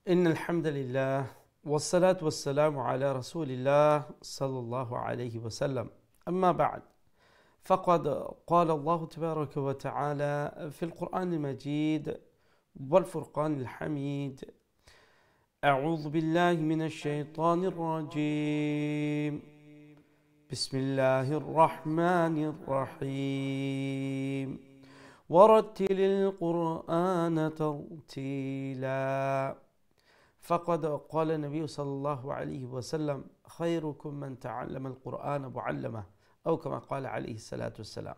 إن الحمد لله والصلاة والسلام على رسول الله صلى الله عليه وسلم. أما بعد، فقد قال الله تبارك وتعالى في القرآن المجيد والفرقان الحميد: أعوذ بالله من الشيطان الرجيم، بسم الله الرحمن الرحيم، ورتل القرآن ترتيلا. فقد قال النبي صلى الله عليه وسلم: خيركم من تعلم القرآن وعلمه، أو كما قال عليه الصلاة والسلام.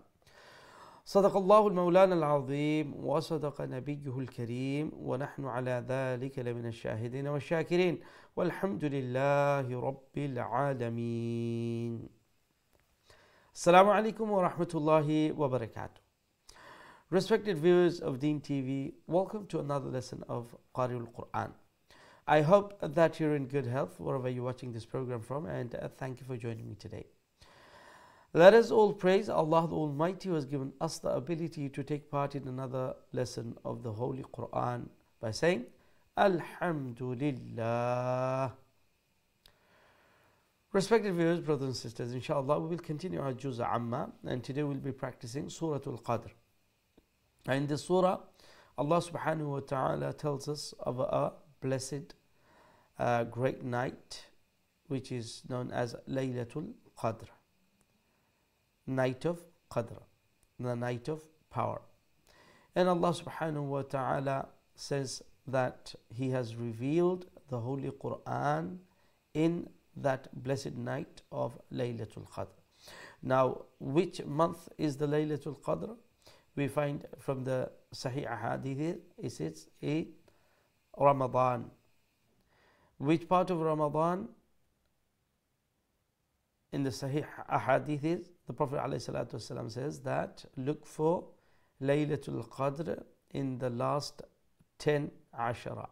صدق الله المولان العظيم وصدق نبيه الكريم، ونحن على ذلك لمن الشاهدين والشاكرين، والحمد لله رب العالمين. Assalamu alaikum wa rahmatullahi wa barakatuh. Respected viewers of Deen TV, welcome to another lesson of Qari al-Quran. I hope that you're in good health wherever you're watching this program from, and thank you for joining me today. Let us all praise Allah the Almighty, who has given us the ability to take part in another lesson of the Holy Quran by saying Alhamdulillah. Respected viewers, brothers and sisters, inshallah we will continue our Juz' Amma, and today we'll be practicing Surah Al-Qadr. In this surah, Allah subhanahu wa ta'ala tells us of a blessed great night, which is known as Laylatul Qadr, night of Qadr, the night of power. And Allah subhanahu wa ta'ala says that He has revealed the Holy Quran in that blessed night of Laylatul Qadr. Now, which month is the Laylatul Qadr? We find from the Sahih Ahadith, it says Ramadan. Which part of Ramadan? In the Sahih Ahadith is, the Prophet ﷺ says that look for Laylatul Qadr in the last 10 Ashara.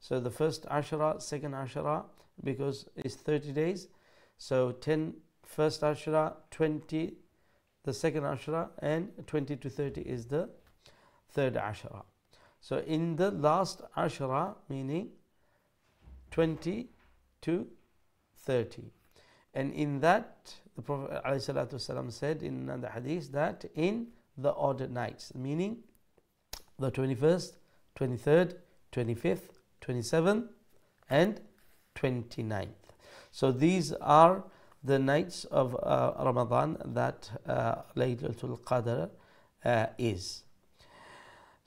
So the first Ashara, second Ashara, because it's 30 days. So 10 first Ashara, 20 the second Ashara, and 20 to 30 is the third Ashara. So in the last Ashara, meaning 20 to 30. And in that, the Prophet ﷺ said in the hadith that in the odd nights, meaning the 21st, 23rd, 25th, 27th, and 29th. So these are the nights of Ramadan that Laylatul Qadr is.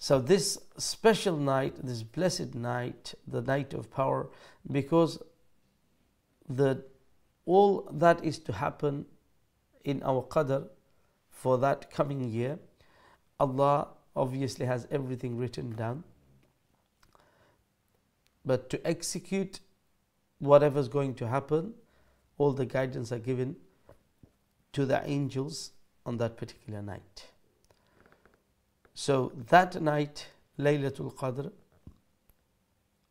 So this special night, this blessed night, the night of power, because all that is to happen in our Qadr for that coming year, Allah obviously has everything written down. But to execute whatever's going to happen, all the guidance are given to the angels on that particular night. So that night, Laylatul Qadr,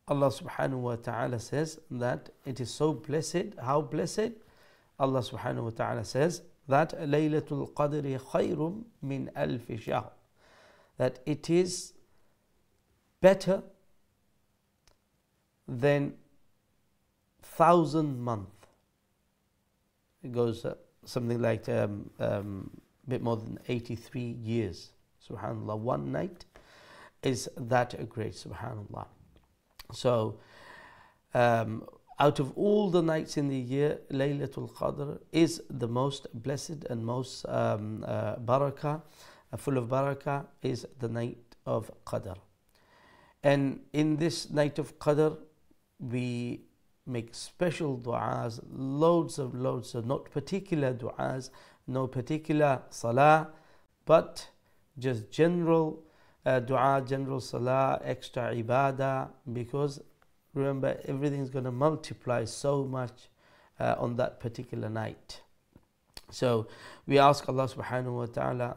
Allah subhanahu wa ta'ala says that it is so blessed. How blessed? Allah subhanahu wa ta'ala says that Laylatul Qadri khayrum min alfi shahr, that it is better than 1,000 months. It goes something like a bit more than 83 years. Subhanallah, one night is that great, subhanallah. So, out of all the nights in the year, Laylatul Qadr is the most blessed and most barakah, full of barakah, is the night of Qadr. And in this night of Qadr, we make special du'as, loads of not particular du'as, no particular salah, but just general du'a, general salah, extra ibadah, because remember, everything is going to multiply so much on that particular night. So we ask Allah subhanahu wa ta'ala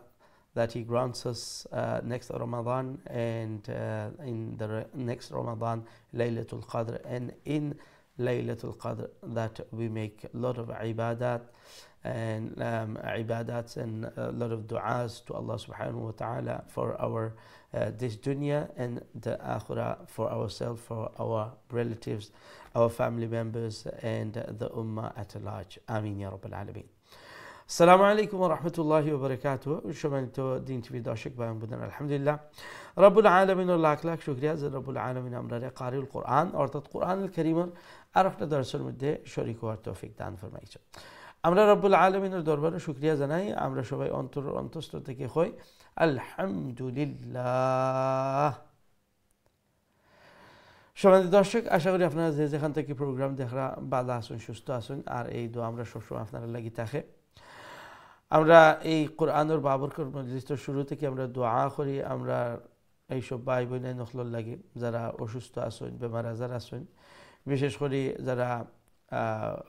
that He grants us next Ramadan, and in the next Ramadan, Laylatul Qadr, and in Laylatul Qadr, that we make a lot of ibadat and ibadats and a lot of du'as to Allah subhanahu wa ta'ala for our this dunya and the akhirah, for ourselves, for our relatives, our family members and the ummah at large. Ameen ya Rabbil Alameen. Assalamu alaikum wa rahmatullahi wa barakatuh. সম্মানিত দিন TV দর্শক ভাই বোনেরা, আলহামদুলিল্লাহ রব্বুল আলামিনের লাখ লাখ শুকরিয়া যে রব্বুল আলামিন আমরা কারিউল কোরআন অর্থাৎ কোরআনুল কারীমের আরেকটা দর্শের মধ্যে শরীক হওয়ার তৌফিক দান ফরমাইছেন। আমরা রব্বুল আলামিনের দরবারে শুকরিয়া জানাই। আমরা সবাই অন্তঃস্থল থেকে কই আলহামদুলিল্লাহ। সম্মানিত দর্শক, আশা করি আপনারা যে যেখান থেকে প্রোগ্রাম দেখরা ভালো আছেন, সুস্থ আছেন আর এই দোয়া আমরা সবসময় আপনারা লাগি থাকে। আমরা এই কোরআনের বাবরকত মজলিসের শুরু থেকে আমরা দোয়া করি আমরা এইসব ভাই বোন নখলর লাগে যারা অসুস্থ আছেন, বেমার আজার আছেন, বিশেষ করে যারা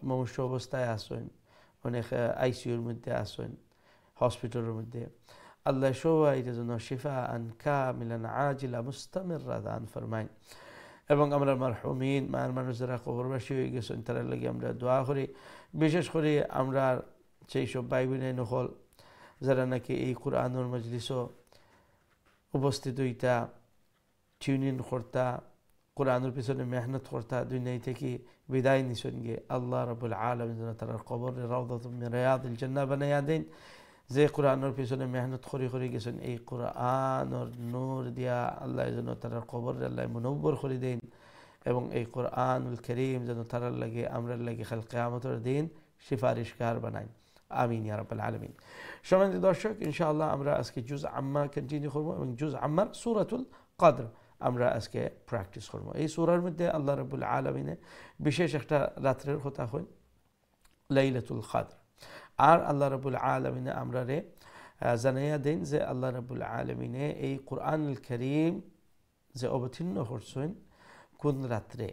মুমূর্ষু অবস্থায় আছেন, অনেক আইসিইউর মধ্যে আছেন, হসপিটালের মধ্যে, আল্লাহ সবাই যেন শিফা আন কামিলান আজিলা মুস্তামিররা দান ফরমায়। এবং আমরা মারহুমিন মায়ের মানুষ যারা কবরবাসী হয়ে গেছেন তারা লাগে আমরা দোয়া করি। বিশেষ করে আমরা সেই সব ভাই বোন নকল যারা নাকি এই কোরআনুল মজলিসও উপস্থিত হইতা, টিউন ইন করতা, কোরআনের পিছনে মেহনত করতা, দুনিয়া থেকে বিদায় নিছেন গে, আল্লাহ রাব্বুল আলামিন যেন তার কবরে রাউদাতুম মিন রিয়াদিল জান্নাহ বানাইয়া দেন। যে কোরআনের পিছনে মেহনত করে গেছেন এই কোরআনের নূর দিয়া আল্লাহ যেন তার কবরে আল্লাহ মুনব্বর করে দেন এবং এই কোরআনুল কারীম যেন তার লাগে আমরা লাগে কাল কিয়ামতের দিন সিফারিশকার বানায়। আমিন ইয়া রাব্বাল আলামিন। সম্মানিত দর্শক, ইনশাআল্লাহ আমরা আজকে জুজ আম্মা কন্টিনিউ করব এবং জুজ আম্মার সূরাতুল কদর আমরা আজকে প্র্যাকটিস করব। এই সূরার মধ্যে আল্লাহ রাব্বুল আলামিনে বিশেষ একটা রাত্রের কথা হয় লাইলাতুল কদর। আর আল্লাহ রাব্বুল আলামিনে আমরা জানাইয়া দেন যে আল্লাহ রাব্বুল আলামিনে এই কোরআনুল কারীম যে অবতীর্ণ করছেন কোন রাত্রে,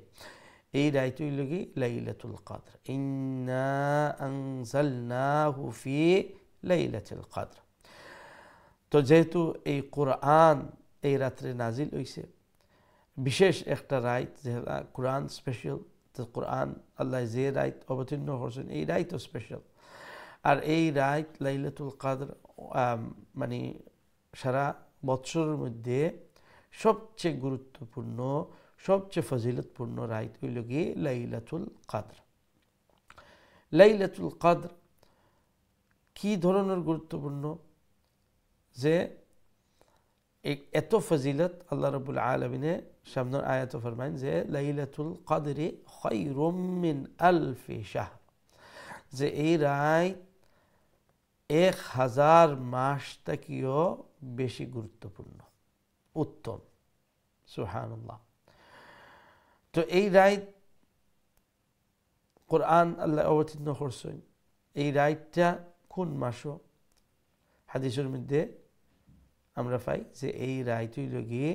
এই রাইত হইল কি লাইলাতুল কদর। ইন্না আনজালনাহু ফি লাইলাতুল কদর। তো যেহেতু এই কোরআন এই রাত্রে নাজিল হইছে, বিশেষ একটা রাইত, যে কোরআন স্পেশাল, কোরআন আল্লাহ যে রাইত অবতীর্ণ করছেন এই রাইতও স্পেশাল। আর এই রাইত লাইলাতুল কদর মানে সারা বৎসরের মধ্যে সবচেয়ে গুরুত্বপূর্ণ, সবচেয়ে ফজিলতপূর্ণ রাইত হইল গিয়ে লাইলাতুল কদর। লাইলাতুল কদর কি ধরনের গুরুত্বপূর্ণ যে এত ফজিলত আল্লাহ রাব্বুল আলামিনে সামনের আয়াতে ফরমায়েন যে লাইলাতুল কদরি খায়রুম মিন আলফি শাহর, যে এই রাইত 1000 মাস থেকেও বেশি গুরুত্বপূর্ণ, উত্তম। সুবহানাল্লাহ। তো এই রাইত কোরআন আল্লাহ অবতীর্ণ করছেন, এই রাইতটা কোন মাসও হাদিসের মধ্যে আমরা পাই যে এই রাইত হইল গিয়ে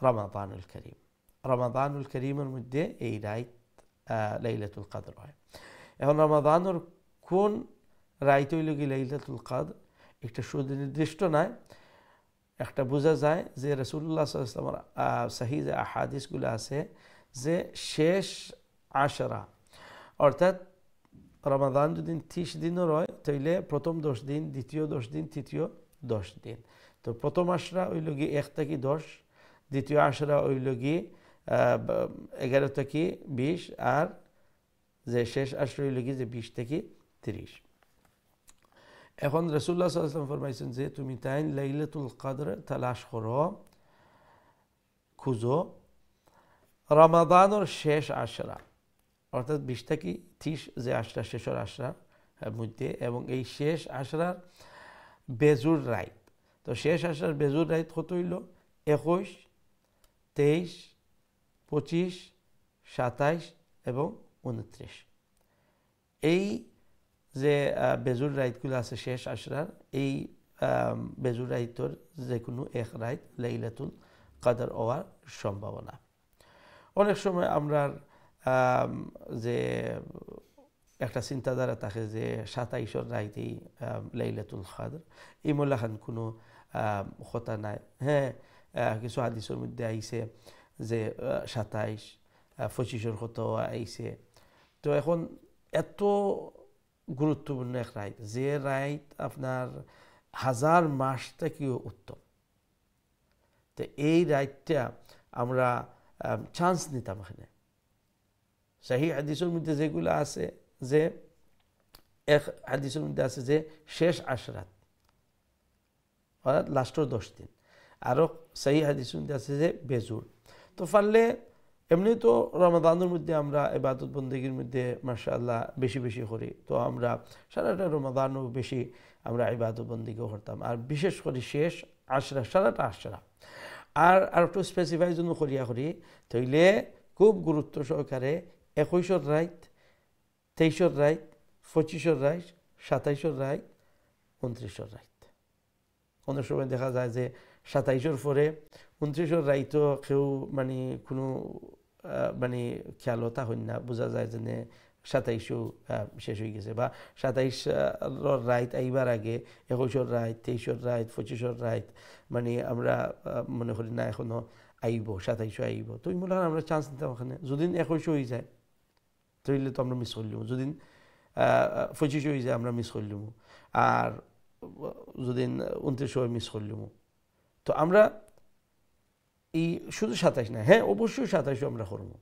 রমাদানুল কারীম। রমাদানুল কারীমের মধ্যে এই রাইত লাইলাতুল কদর হয়। এখন রমাদানের কোন রাইত হইল গিয়ে লাইলাতুল কদর একটা সুনির্দিষ্ট নয়, একটা বোঝা যায় যে রাসূলুল্লাহ সাল্লাল্লাহু আলাইহি ওয়াসাল্লামের সহিহ যে আহাদিসগুলো আছে যে শেষ আশরা, অর্থাৎ রমাদান যদি 30 দিনের হয় তাইলে প্রথম 10 দিন, দ্বিতীয় 10 দিন, তৃতীয় 10 দিন। তো প্রথম আশরা হইল গিয়ে 1 থেকে 10, দ্বিতীয় আশরা হইল গিয়ে 11 থেকে 20, আর যে শেষ আশরা হইল গিয়ে যে 20 থেকে 30। এখন রাসূলুল্লাহ সাল্লাল্লাহু আলাইহি ওয়াসাল্লাম ফরমাইছেন যে তুমি তাই লাইলাতুল কদর তালাশ করো, খুঁজো রমাদানের শেষ আশরা, অর্থাৎ 20 থেকে 30 যে আশরা শেষের আশরার মধ্যে, এবং এই শেষ আশরার বেজুর রাইত। তো শেষ আশরার বেজুর রাইত কত হইল? 21, 23, 25, 27 এবং 29। এই যে বেজুর রাইতগুলো আছে শেষ আশরার, এই বেজুর রাইতর যে কোনো এক রাইত লাইলাতুল কদর হওয়ার সম্ভাবনা। অনেক সময় আমরা যে একটা চিন্তাধারা থাকে যে 27 রাইতেই লাইলাতুল কদর, এই মোল্লাখান কোনো কথা নাই। হ্যাঁ, কিছু হাদিসের মধ্যে আইছে যে 27, 25 কত আইছে। তো এখন এত গুরুত্বপূর্ণ এক রাইত, যে রাইত আপনার হাজার মাস থেকেও উত্তম। তো এই রাইতটা আমরা চান্স নিতাম এখানে। সহিহ হাদিসের মধ্যে যেগুলো আছে, যে এক হাদিসের মধ্যে আছে যে শেষ আশরাত অর্থাৎ লাস্টের 10 দিন, আরও সহিহ হাদিসের মধ্যে আছে যে বেজুর। তো পারলে এমনি তো রমাদানের মধ্যে আমরা ইবাদত বন্দেগীর মধ্যে মাশাআল্লাহ বেশি বেশি করি, তো আমরা সারাটা রমাদানও বেশি আমরা ইবাদত বন্দেগীও করতাম, আর বিশেষ করে শেষ আশরা, সারাটা আশরা। আর একটু স্পেসিফাই জন্য করিয়া করি তৈলে খুব গুরুত্ব সহকারে 21 রাইত, 23 রাইত, 25 রাইত, 27 রাইত, 29 রাইত। অনেক সময় দেখা যায় যে 27 পরে 29 রাইতও কেউ মানে কোনো মানে খেয়ালতা হই না, বোঝা যায় যে 27 শেষ হয়ে গেছে, বা 27 রাইত আইবার আগে 21 রাইত, 23 রাইত, 25 রাইত মানে আমরা মনে করি না এখনো আইব, 27 আইব। তো এই মনে হয় আমরা চান্স নিতাম ওখানে। যদি 21 হয়ে যায় তাহলে তো আমরা মিস করলাম, যদি 25 হয়ে যায় আমরা মিস করলাম, আর যদি 29 মিস করলাম। তো আমরা এই শুধু 27 না, হ্যাঁ অবশ্যই 27 আমরা করবো।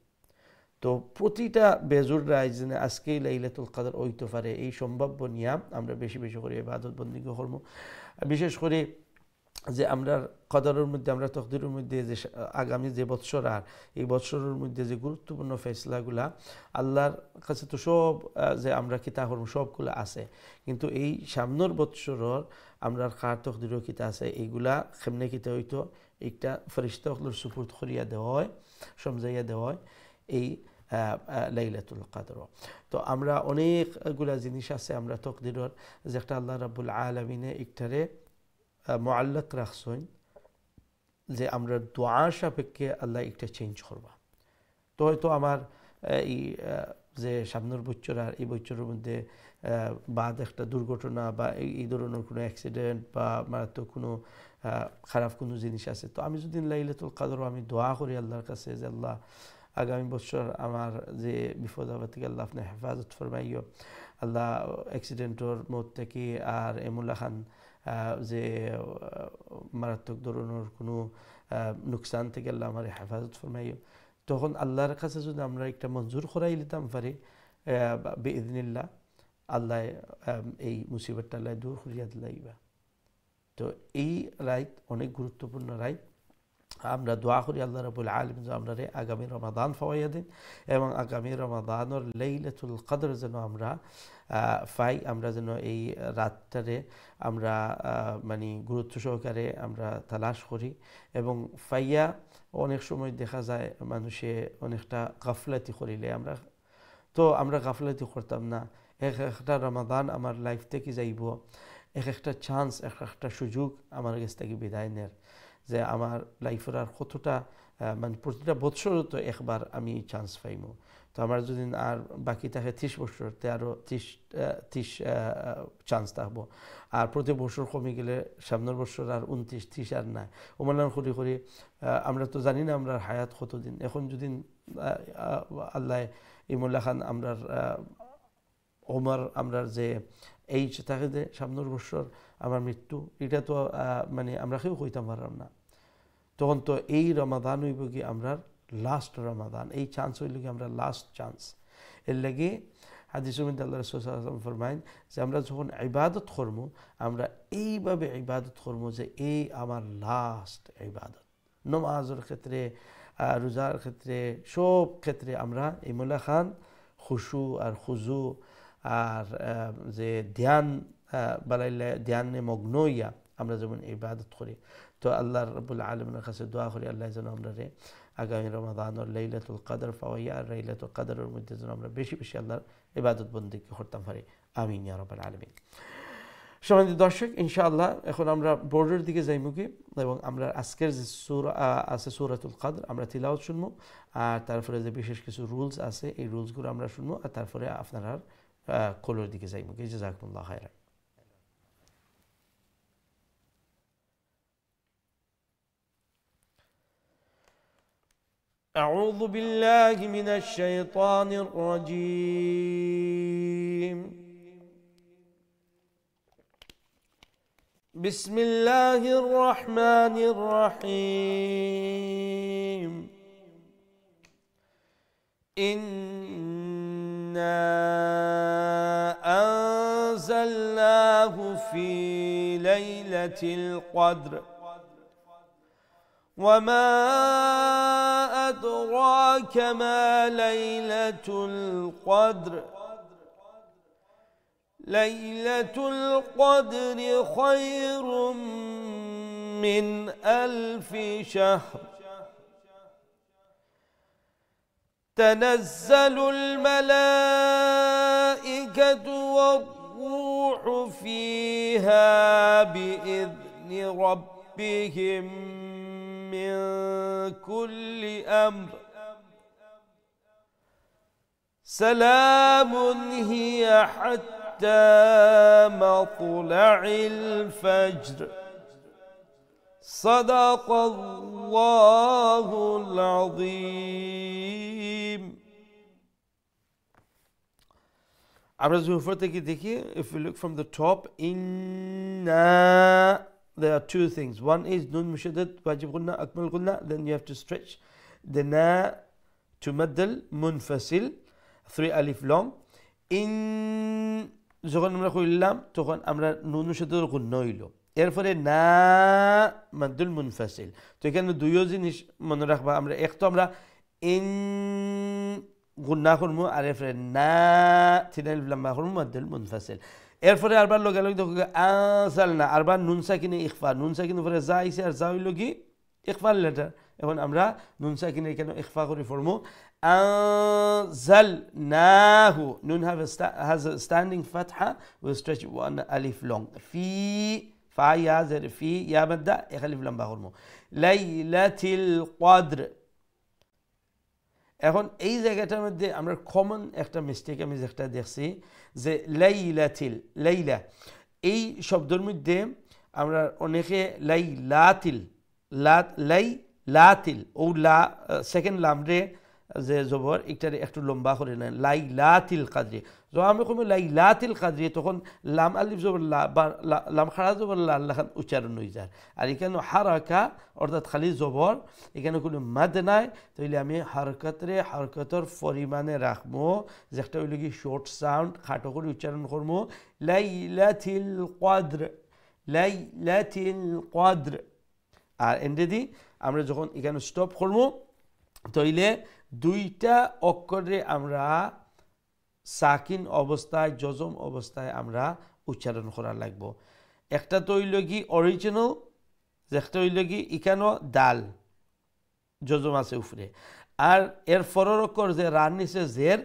তো প্রতিটা বেজুর রায় যে আজকেই লাইলাতুল কদর হইতে পারে, এই সম্ভাব্য নিয়ম আমরা বেশি বেশি করে ইবাদত বন্দেগী করবো। বিশেষ করে যে আমরা কদরের মধ্যে, আমরা তকদিরের মধ্যে যে আগামী যে বৎসর, আর এই বৎসরের মধ্যে যে গুরুত্বপূর্ণ ফেসলাগুলা আল্লাহর কাছে তো সব যে আমরা কিতা করবো সবগুলো আছে, কিন্তু এই সামনের বৎসরের আমরা কার তকদিরও কিতা আছে এইগুলা কেমনে কিতা হইতো, একটা ফেরেশতাগুলোর সুপুর্দ করিয়া দেওয়া হয়, সমঝাইয়া দেওয়া হয় এই লাইলাতুল কদর। তো আমরা অনেকগুলা জিনিস আছে আমরা তকদিরের, যে একটা আল্লাহ রাব্বুল আলামিনে একটারে মুআল্লাক রাখছেন যে আমরা দোয়া সাপেক্ষে আল্লাহ একটা চেঞ্জ করবা। তো হয়তো আমার এই যে সামনের বছর আর এই বছরের মধ্যে বাদ একটা দুর্ঘটনা বা এই ধরনের কোনো অ্যাক্সিডেন্ট বা মারাত্মক কোনো খারাপ কোনো জিনিস আছে, তো আমি যদি লাইলাতুল কদর আমি দোয়া করি আল্লাহর কাছে যে আল্লাহ আগামী বছর আমার যে বিপদ আপদ থেকে আল্লাহ আপনি হেফাজত ফরমাইও, আল্লাহ অ্যাক্সিডেন্টর মত থেকে আর এমুল্লা খান যে মারাত্মক ধরনের কোনো নুকসান থেকে আল্লাহ আমার হেফাজত ফরমাইও, তখন আল্লাহর কাছে যদি আমরা একটা মঞ্জুর করাই নিতাম পারি বিইذনিল্লাহ, আল্লাহ এই মুসিবতটা আল্লাহ দূর করিয়া দিলাইবা। তো এই রাইত অনেক গুরুত্বপূর্ণ রাইত। আমরা দোয়া করি আল্লাহ রাব্বুল আলামিন আমরা আগামী রমাদান ফাওয়াইয়া দিন, এবং আগামী রমাদানের লাইলাতুল কদর যেন আমরা পাই, আমরা যেন এই রাতটারে আমরা মানে গুরুত্ব সহকারে আমরা তালাশ করি, এবং ফাইয়া অনেক সময় দেখা যায় মানুষে অনেকটা গাফলাতি করিলে আমরা গাফলাতি করতাম না। একটা রমাদান আমার লাইফ থেকে যাইব, একটা চান্স, একটা সুযোগ আমার কাছ থেকে বিদায় নেয়, যে আমার লাইফের আর কতটা মানে প্রতিটা বছর তো একবার আমি চান্স পাইমো। তো আমার যদি আর বাকি থাকে 30 বছর, আরও 30 চান্স থাকবো, আর প্রতি বছর কমে গেলে সামনের বছর আর 29, 30 আর নাই ওমান করি করি। আমরা তো জানি না আমরা হায়াত কতদিন, এখন যদি আল্লাহ ইমুল্লাহ খান আমরার আমরার যে এইজ থাকে যে সামনের বছর আমার মৃত্যু, এটা তো মানে আমরা কেউ কইতাম পারলাম না। তখন তো এই রমাদান হইব কি আমরা লাস্ট রমাদান, এই চান্স হইল কি আমরা লাস্ট চান্স। এর লাগে হাদিসের মধ্যে আল্লাহ রাসূল সাল্লাল্লাহু আলাইহি ওয়াসাল্লাম ফরমায়েন যে আমরা যখন ইবাদত করব আমরা এইভাবে ইবাদত করব যে এই আমার লাস্ট ইবাদত। নামাজের ক্ষেত্রে, রোজার ক্ষেত্রে, সব ক্ষেত্রে আমরা এই মোল্লা খান খুশু আর খুজু আর যে ধ্যান বালাইলে ধ্যানে মগ্ন হইয়া আমরা যেমন ইবাদত করি। তো আল্লাহ রাব্বুল আলামিনের কাছে দোয়া করি আল্লাহ যেন আমরা আগামী রমাদানের লাইলাতুল কদর পাওয়াইয়া, আর লাইলাতুল কদরের মধ্যে যেন আমরা বেশি বেশি আল্লাহর ইবাদত বন্দেগী করতে পারি। আমিন ইয়া রাব্বাল আলামিন। সম্মানিত দর্শক, ইনশাআল্লাহ এখন আমরা বোর্ডের দিকে যাইমুখী, এবং আমরা আজকের যে সূরা আছে সূরাতুল কদর আমরা তিলাওয়াত শুনবো, আর তারপরে যে বিশেষ কিছু রুলস আছে এই রুলসগুলো আমরা শুনবো, আর তারপরে আপনারা কলের দিকে যাইমুখী। জাযাকুমুল্লাহু খাইরান। أعوذ بالله من الشيطان الرجيم بسم الله الرحمن الرحيم إنا أنزلناه في ليلة القدر وما أدراك ما ليلة القدر ليلة القدر خير من 1000 شهر تنزل الملائكة والروح فيها بإذن ربهم من كل أمر سلام هي حتى مطلع الفجر صدق الله العظيم আমরা যদি উপর থেকে দেখি, if we look from the top, inna, there are two things. One is nun mushaddad wajib gunna akmal gunna, then you have to stretch the na to maddal munfasil 3 alif long. In যখন আমরা কইলাম তখন আমরা নুন মুশাদ্দাদ গুন্না হইল, এরপরে না মাদ্দুল মুনফাসিল। তো এখানে দুইও জিনিস মনে রাখবা, আমরা এক তো আমরা ইন গুন্না করবো আর এরপরে না তিন আলিফ লম্বা করবো মাদ্দুল মুনফাসিল। এরপরে আরবার লগে লগে দেখো আসাল না, আরবার নুন সাকিনে ইখফা, নুন সাকিনের উপরে যা আইছে আর যা হইল কি ইখফার লেটার। এখন আমরা নুন সাকিনে এখানে ইখফা করে পড়বো أنزلناه. Nun has a standing fatha with stretch one alif long. في فا يا زر في يا مدة يخلي في لمبا خرمو ليلة القدر. এখন এই জায়গাটার মধ্যে আমরা কমন একটা মিস্টেক আমি যেটা দেখছি যে লাইলাতিল, লাইলা এই শব্দের মধ্যে আমরা অনেকে লাইলাতিল লাইলাতিল ও লা সেকেন্ড লামরে যে জবর একটারে একটু লম্বা করে নেন লাইলাতিল কাদরি। যখন আমি কমে লাইলাতিল কাদরি তখন লাম আলিফ জবর লাম খাড়া জবর আল্লাহ উচ্চারণ হয়ে যায়। আর এখানে হারাকা অর্থাৎ খালি জবর, এখানে কোনো মাদ নাই, তাইলে আমি হারকতর পরিমাণে রাখবো, যেটা হইল কি শর্ট সাউন্ড খাটো করে উচ্চারণ করবো লাইলাতিল কদর, লাইলাতিল কদর। আর এন্ডে দি আমরা যখন এখানে স্টপ করবো তাইলে দুইটা অক্ষরে আমরা সাকিন অবস্থায় জজম অবস্থায় আমরা উচ্চারণ করা লাগবো। একটা তো হইল কি অরিজিনাল, যেটা হইল কি এখানেও দাল জজম আছে উপরে, আর এর পরের অক্ষর যে রান নিচে জের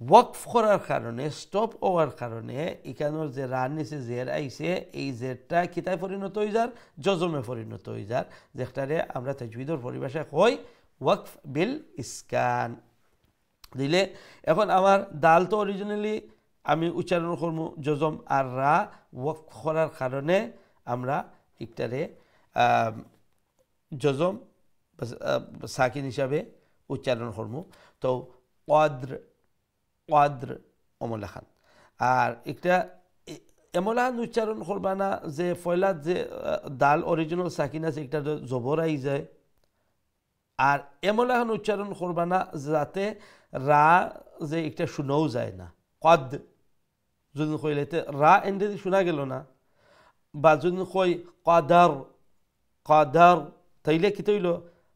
ওয়াকফ করার কারণে স্টপ হওয়ার কারণে এখানের যে রান নিচে জের আইছে এই জেরটা কিতায় পরিণত হয়ে যার জজমে পরিণত হয়ে যার, যেটারে আমরা তাজবিদর পরিভাষায় কই ওয়াকফ বিল ইসকান দিলে। এখন আমার দাল তো অরিজিনালি আমি উচ্চারণ করবো জজম, আর রা ওয়াকফ করার কারণে আমরা একটারে জজম সাকিন হিসাবে উচ্চারণ করবো। তো কদ্র কদ্র অমলাখান, আর একটা এমলাহান উচ্চারণ করবা না যে ফয়লাত যে দাল অরিজিনাল সাকিন আছে একটা জবর আই যায়, আর এমলাহান উচ্চারণ করবা না যাতে রা যে একটা শোনাও যায় না। কদ যদি কইলে রা এন্ডে শোনা গেল না, বা যদি কই কদার কদার তাইলে কি তৈল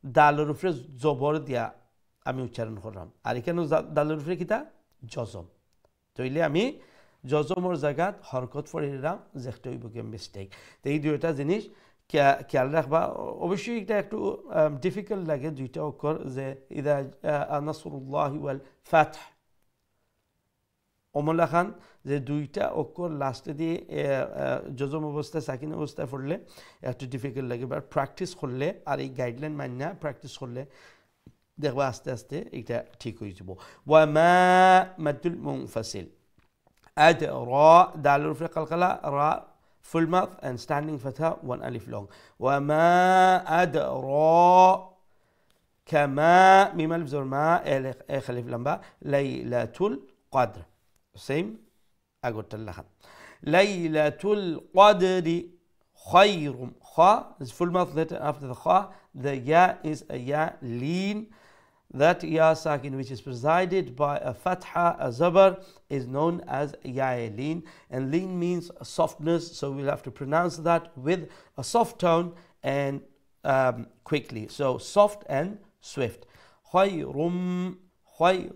দালের উপরে জবর দিয়া আমি উচ্চারণ করলাম, আর এখানে দালের উপরে কিতা জজম, তৈলে আমি জজমর জায়গাত হরকত পড়িলাম, যেটা হইব কি মিস্টেক। তো এই দুইটা জিনিস খেয়াল রাখবা। অবশ্যই এটা একটু ডিফিকাল্ট লাগে দুইটা অক্ষর, যে ইদা নাসরুল্লাহি ওয়াল ফাতহ অমলা খান, যে দুইটা অক্ষর লাস্টে দিয়ে জজম অবস্থায় সাকিন অবস্থায় পড়লে একটু ডিফিকাল্ট লাগে, বাট প্র্যাকটিস করলে আর এই গাইডলাইন মানিয়া প্র্যাকটিস করলে দেখবা আস্তে আস্তে এটা ঠিক হয়ে যাব। ওয়া মা মাদুল মুনফাসিল আদ রা দালের উপরে কালকালা রা full mouth and standing fatha one alif long. وما أدرى كما ميم ألف زور ما خليف لمبا ليلة القدر same أقول لها ليلة القدر خير خا is full mouth letter after the kha. The ya is a ya lean. That ya sakin which is presided by a fatha, a zabar, is known as ya lean. And lean means softness, so we'll have to pronounce that with a soft tone and quickly. So soft and swift. خير خير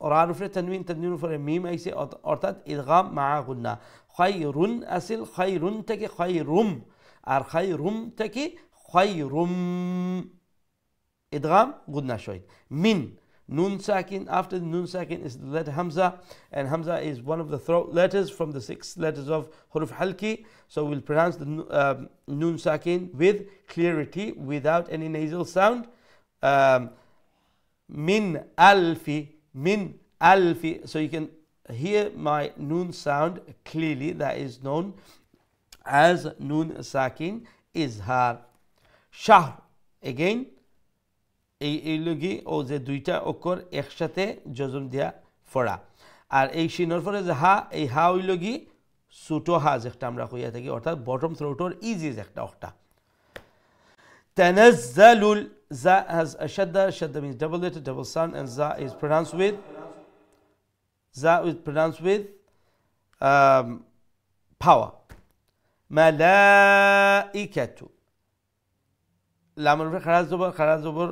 رارفر تنوين تنوين for a meme أيسي أرتاد إدغام مع غنى خير أصل خير تكي خيرم R خيرم تكي خيرم إدغام غنى شوي من nun sakin. After the nun sakin is the letter Hamza, and Hamza is one of the throat letters from the 6 letters of Huruf Halki. So we'll pronounce the nun sakin with clarity without any nasal sound. Min alfi, min alfi. So you can hear my nun sound clearly. That is known as nun sakin izhar. Shahr, again এই লগি ও যে দুইটা অক্ষর একসাথে যজম দিয়া ফড়া আর এই শিনর পরে যে হা এই হা হইল কি ছোট হা যেটা আমরা কইয়া থাকি অর্থাৎ বটম থ্রোটর ইজি একটা octa তানাজ্জালুল za has a shadda means double letter double sound, and za is pronounced with power. Malaikatu লামের উপরে খাড়া জবর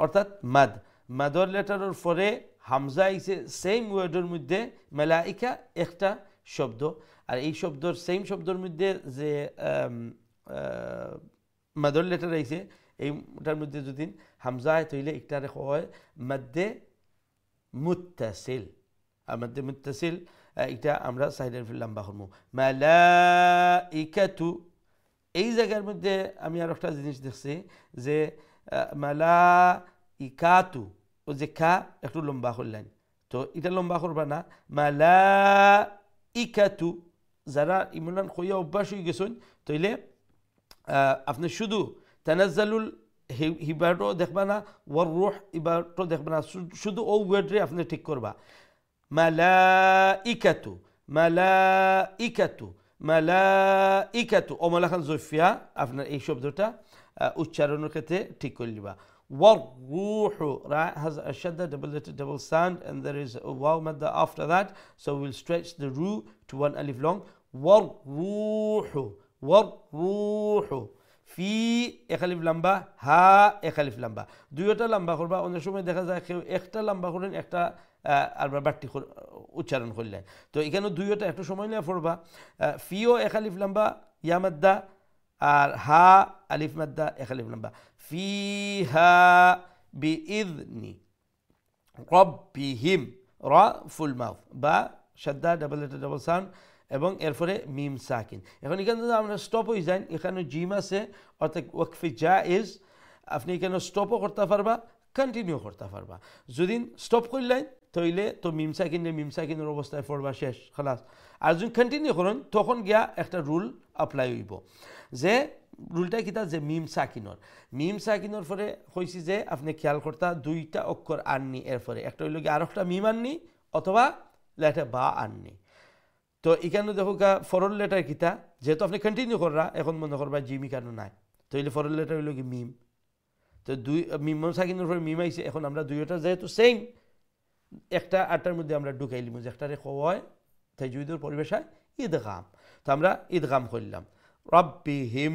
অর্থাৎ মাদ মাদর লেটারের পরে হামজা আইছে সেম ওয়ার্ডের মধ্যে মালাইকা একটা শব্দ আর এই শব্দর সেম শব্দের মধ্যে যে মাদর লেটার আইছে এইটার মধ্যে যদি হামজা আয় তাহলে একটারে হয় মাদ্দে মুত্তাসিল আর মাদ্দে মুত্তাসিল এটা আমরা সাইডের লম্বা করব মালাইকাতু এই জায়গার মধ্যে আমি আর একটা জিনিস দেখছি যে মালাইকাতু ও যে কা একটু লম্বা করলেন তো এটা লম্বা করবা না মালাইকাতু যারা ইমরান কইয়া অভ্যাস হয়ে গেছেন তাইলে আপনি শুধু তানাজ্জালুল হিবারও দেখবা না ওয়ার রূহ ইবারও দেখবা না শুধু ও ওয়ার্ডে আপনি ঠিক করবা মালাইকাতু মালাইকাতু মালাইকাতু ও মালাখান জফিয়া আপনার এই শব্দটা উচ্চারণের ক্ষেত্রে ঠিক করে নিবা والروح ra has a shadda double sound and there is a waw madda after that, so we'll stretch the ru to one alif long. والروح في একালিফ লম্বা হা একালিফ লম্বা দুইটা লম্বা করবা অনেক সময় দেখা যায় কেউ একটা লম্বা করেন একটা আরবার বাড়তি উচ্চারণ করলেন তো এখানে দুইটা একটু সময় নিয়ে পড়বা ফিও একালিফ লম্বা ইয়া মাদ্দা আর হা আলিফ মাদ্দা একালিফ লম্বা ফিহা বিইذনি রব্বিহিম রা ফুল মাউথ বা শাদ্দা ডাবল সাউন্ড এবং এরপরে মিম সাকিন এখন এখানে যদি আমরা স্টপ হয়ে যাই এখানে জিম আছে অর্থাৎ ওয়াকফি জায়েজ আপনি এখানে স্টপও করতে পারবা কন্টিনিউ করতে পারবা যদি স্টপ করলেন তাইলে তো মিম সাকিনের অবস্থায় পড়বা শেষ খালাস আর যদি কন্টিনিউ করেন তখন গিয়া একটা রুল অ্যাপ্লাই হইব যে রুলটা কিতা যে মিম সাকিনর পরে কইছি যে আপনি খেয়াল করতা দুইটা অক্ষর আননি এরপরে একটা হইল কি আরেকটা মিম আননি অথবা লেটা বা আননি তো এখানে দেখো ফরল লেটার কিতা যেহেতু আপনি কন্টিনিউ কররা এখন মনে করবা জিমি কেন নাই তো এই ফরল লেটার হইল কি মিম তো দুই মিম সাকিনের পরে মিম আইছে এখন আমরা দুইটা যেহেতু সেম একটা আটটার মধ্যে আমরা ঢুকাইলিম যে একটারে হয় তাজউদের পরিবেশায় ইদগাম তো আমরা ইদগাম করলাম রব্বিহিম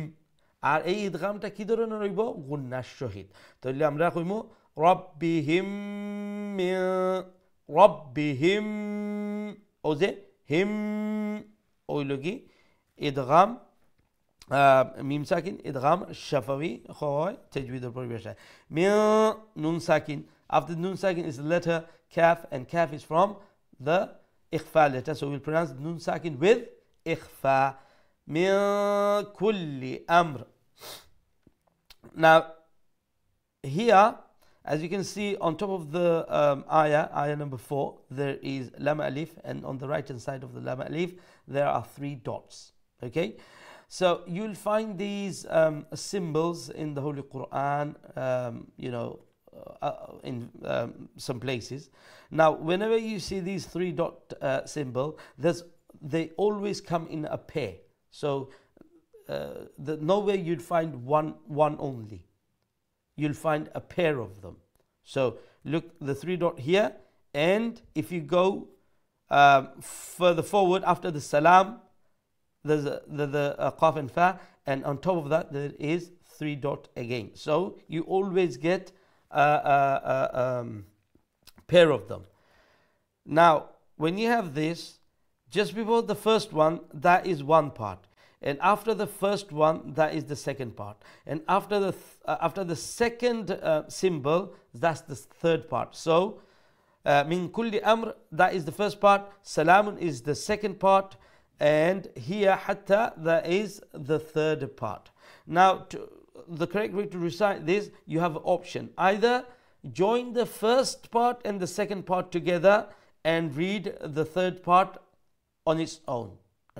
আর এই ইদগামটা কি ধরনের হইব গুন্নার সহিত তাহলে আমরা কইব রব্বিহিম ও যে হিম ওইলগি ইদগাম মিম সাকিন ইদগাম শাফাবি হয় তাজউদের পরিবেশায় nun sakin. After nun sakin is the letter kaf, and kaf is from the ikhfa letter, so we'll pronounce nun sakin with ikhfa. Min kulli amr. Now here, as you can see on top of the ayah number 4, there is lam alif, and on the right hand side of the lam alif there are 3 dots. Okay, So you'll find these symbols in the Holy Quran, in some places. Now, whenever you see these three dot symbol, they always come in a pair. So nowhere you'd find one only. You'll find a pair of them. So look, the three dot here, and if you go further forward after the salam, there's the qaf and fa, and on top of that there is three dot again. So you always get a pair of them. Now, when you have this, just before the first one, that is one part, and after the first one, that is the second part, and after the second symbol, that's the third part. So min kulli amr, that is the first part, salamun is the second part, and here hatta, that is the third part. Now, the correct way to recite this, you have an option: either join the first part and the second part together and read the third part on its own.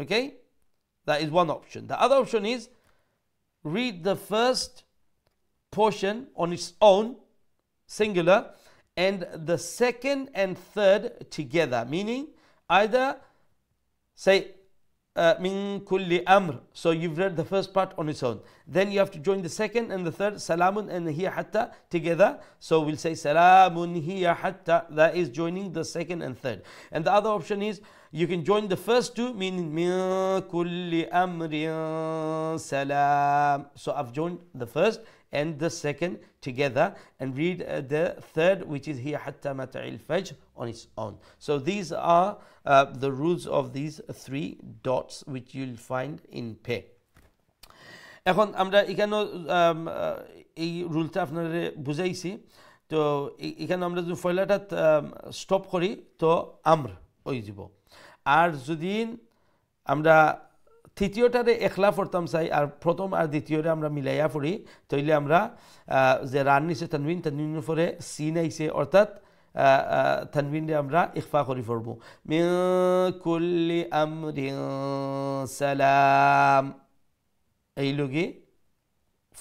Okay, that is one option. The other option is read the first portion on its own, singular, and the second and third together, meaning either say min kulli amr, so you've read the first part on its own, then you have to join the second and the third, salamun and hiya hatta, together. So we'll say salamun hiya hatta, that is joining the second and third. And the other option is you can join the first two, meaning min kulli amrin salam. So I've joined the first and the second together and read the third, which is hiya hatta mata'il fajr, on its own. So these are the rules of these three dots which you'll find in pair. এখন আমরা এখানে এই রুলটা আপনারা বুঝাইছি। তো এখানে আমরা যদি ফয়লাটা stop করি তো আমর হয়ে যাব, আর যদি আমরা তৃতীয়টারে একলা পড়তাম চাই আর প্রথম আর দ্বিতীয়রে আমরা মিলাইয়া পড়ি, তাইলে আমরা যে রান নিচে তানবিনের পরে সিন আইছে, অর্থাৎ তানবিনরে আমরা ইখফা করে পড়ব। মিন কুল্লি আমরিন সালাম, এই লগে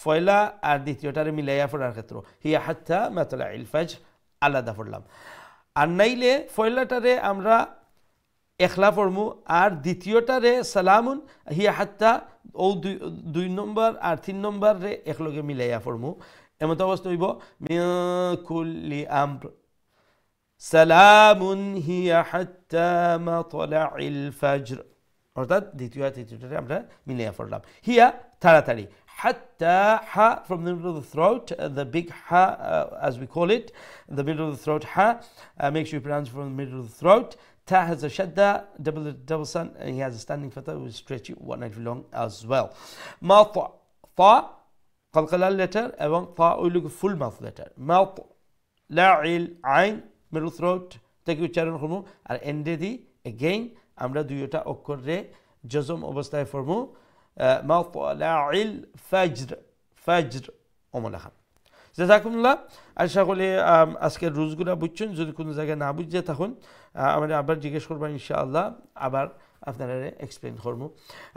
ফয়লা আর দ্বিতীয়টারে মিলাইয়া পড়ার ক্ষেত্রে হিয়া হাত্তা মাতলাইল ফাজর আলাদা পড়লাম। আর নাইলে ফয়লাটারে আমরা একলা পড়মু আর দ্বিতীয়টারে সালামুন হিয়া হাত্তা ও দুই নম্বর আর তিন নম্বর রে একলগে মিলাইয়া পড়মু। এমত অবস্থা হইব মিন কুল্লি আমর সালামুন হিয়া হাত্তা মাতলাইল ফাজর, অর্থাৎ দ্বিতীয় আর তৃতীয়টারে আমরা মিলাইয়া পড়লাম। হিয়া তাড়াতাড়ি, hatta, ha from the middle of the throat, the big ha as we call it, the middle of the throat, ha, make sure you pronounce from the middle of the throat. Ta has a shadda, double sun, and he has a standing fatha, will stretch you 190 long as well. Ma ta, ta, qalqalal letter, এবং ta ওই full mouth letter. Mouth, la'il, ain, middle throat, take your charan করমু, আর এন্ডে দি again আমরা দুইটা অক্ষরে জজম অবস্থায় পড়মু। মাতলাইল ফাজর, ফাজর ওমলাখান। জাযাকুমুল্লাহ, আশা করি আজকের রুলসগুলো বুঝছেন। যদি কোনো জায়গায় না বুঝে থাকুন আমরা আবার জিজ্ঞেস করবেন, ইনশাআল্লাহ আবার আপনারা এক্সপ্লেন করবো।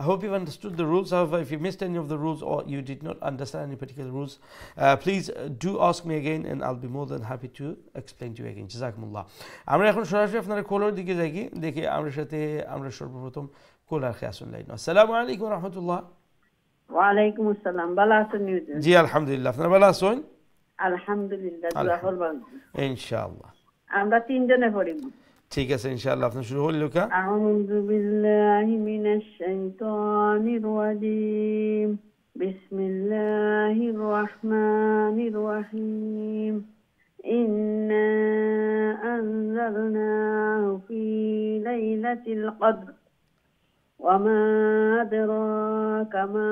I hope you've understood the rules. However, if you missed any of the rules or you did not understand any particular rules, please do ask me again and I'll be more than happy to explain to you again. জাযাকুমুল্লাহ। আমরা এখন সরাসরি আপনারা কলার দিকে যাই, দেখি আমরা সর্বপ্রথম কলার খেয়ে শুনলাই। আসসালামু আলাইকুম রহমতুল্লাহ। ওয়ালাইকুম আসসালাম, ভালো আছেন? জি আলহামদুলিল্লাহ, আপনারা ভালো আছেন? আলহামদুলিল্লাহ, দোয়া করবেন ইনশাআল্লাহ। আমরা তিনজনে পড়িব। ঠিক আছে, ইনশাআল্লাহ। আপনি শুরু করুন লুকা। আউযু বিল্লাহি মিনাশ শাইতানির রাজিম, বিসমিল্লাহির রহমানির রহিম। ইন্না আনজালনাহু ফি লাইলাতিল কদর ওয়া মা আদরাকা মা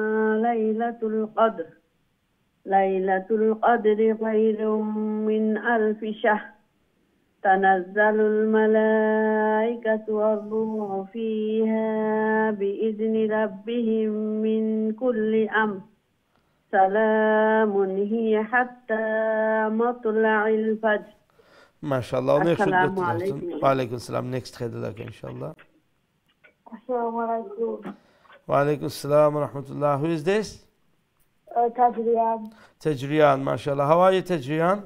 লাইলাতুল কদর লাইলাতুল কদরি খায়রুম মিন আলফি শাহর تنزل الملائكة والروح فيها بإذن ربهم من كل أمر سلام هي حتى مطلع الفجر. ما شاء الله. السلام عليكم. وعليكم السلام. next خير لك إن شاء الله. السلام عليكم. Wa alaikum assalam wa rahmatullah. Who is this? Tajriyan. Tajriyan, mashallah. How are you, Tajriyan?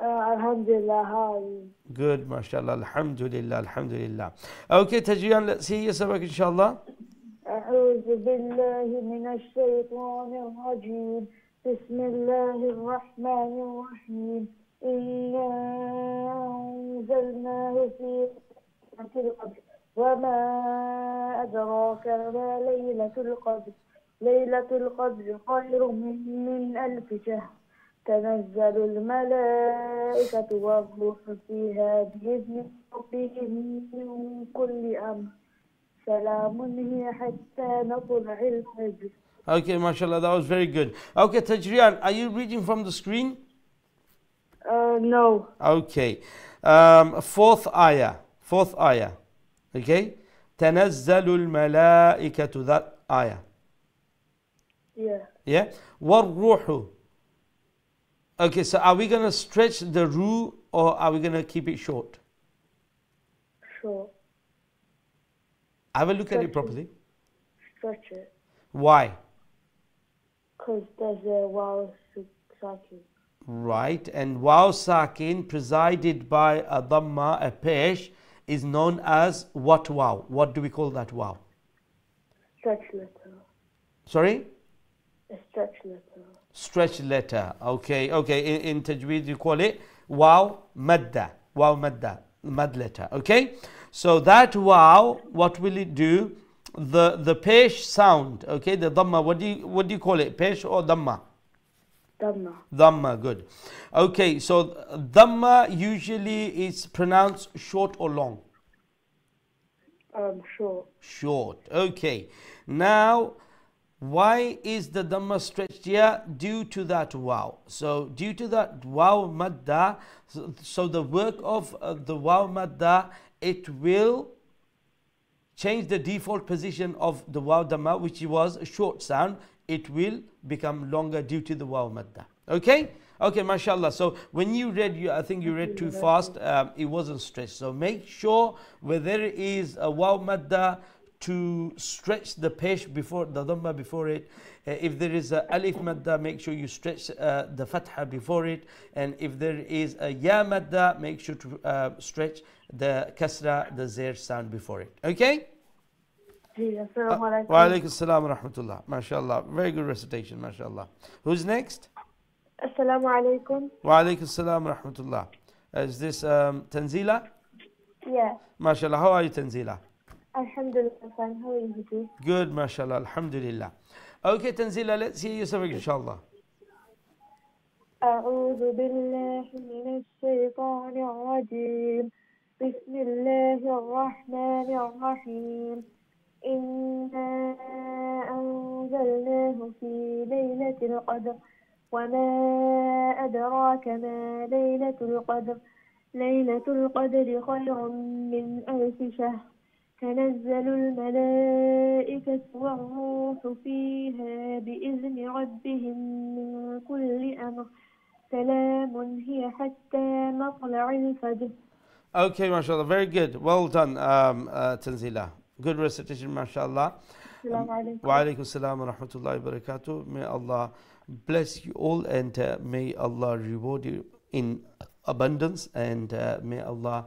Alhamdulillah, how are you? Good, mashallah. Alhamdulillah, alhamdulillah. Okay, Tajriyan, let's hear your sabak, inshallah. أعوذ بالله من الشيطان الرجيم بسم الله الرحمن الرحيم إنا أنزلناه في ليلة القدر وما أدراك ما ليلة القدر ليلة القدر خير من ألف شهر تنزل الملائكة والروح فيها بإذن ربهم من كل أمر سلام هي حتى مطلع الفجر. Okay, mashallah, that was very good. Okay, Tajriyan, are you reading from the screen? No. Okay. Fourth ayah. Okay. تنزل الملائكة, that ayah. Yeah. Yeah. والروح. Okay, so are we going to stretch the ru or are we going to keep it short? Sure. Have a look at it Stretch properly. Stretch it. Why? Because there's a wow sakin. Right. And waw sakin presided by a dhamma, a pesh, is known as what waw? What do we call that waw? Stretch letter. Sorry? A stretch letter. Stretch letter. Okay, okay. In Tajweed you call it waw madda. Waw madda. Mad letter. Okay? So that waw, what will it do? The pesh sound, okay, the dhamma, what do you call it? Pesh or dhamma? Dhamma. Dhamma, good. Okay, so dhamma usually is pronounced short or long? Short. Short. Okay. Now, why is the dhamma stretched here? Due to that waw. So, due to that waw madda, so the work of the waw madda, it will change the default position of the waw dhamma, which was a short sound. It will become longer due to the waw madda. Okay? Okay, mashallah. So when you read, I think you read too fast. It wasn't stretched. So make sure where there is a waw madda to stretch the pesh before the dhamma before it. If there is a alif madda, make sure you stretch the fatha before it. And if there is a ya madda, make sure to stretch the kasra, the zair sound before it. Okay? Assalamu Wa alaikum assalam wa rahmatullah. MashaAllah. Very good recitation, MashaAllah. Who's next? Assalamu alaikum. Wa alaikum assalam wa rahmatullah. Is this Tanzila? Yeah. MashaAllah. How are you, Tanzila? Alhamdulillah, fine. How are you? Good, MashaAllah. Alhamdulillah. Okay, Tanzila, let's hear you something, inshallah. أعوذ بالله من الشيطان الرجيم بسم الله الرحمن الرحيم إنا أنزلناه في ليلة القدر وما أدراك ما ليلة القدر ليلة القدر خير من ألف شهر تنزل الملائكة والروح فيها بإذن ربهم من كل أمر سلام هي حتى مطلع الفجر. Okay, mashallah. Very good. Well done, Tanzila. Good recitation, mashallah. Assalamu alaikum. Wa alaikum assalam wa rahmatullahi wa barakatuh. May Allah bless you all and may Allah reward you in abundance and may Allah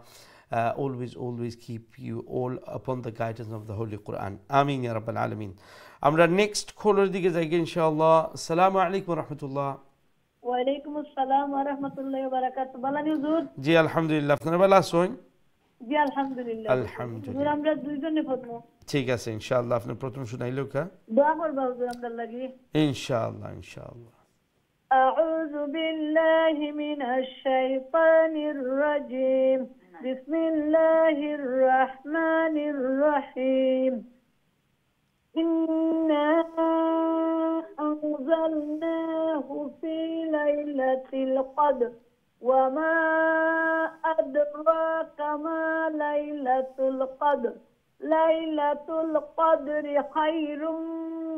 always keep you all upon the guidance of the Holy Quran. Ameen ya Rabbal Alameen. Amra next caller dige jayge inshallah. Assalamu alaikum wa rahmatullah. Walaikum assalam wa rahmatullahi wa barakatuh. Balani huzur? Ji alhamdulillah. Apnara bala asoin? Ji alhamdulillah. Alhamdulillah. Huzur amra দুইজনে পড়বো। ঠিক আছে ইনশাআল্লাহ আপনি প্রথম শুনাইলো কা? দোয়া করবা হুজুর আমরার লাগি। ইনশাআল্লাহ ইনশাআল্লাহ। أعوذ بالله من الشيطان الرجيم بسم الله الرحمن الرحيم إنا أنزلناه في ليلة القدر وما أدراك ما ليلة القدر ليلة القدر خير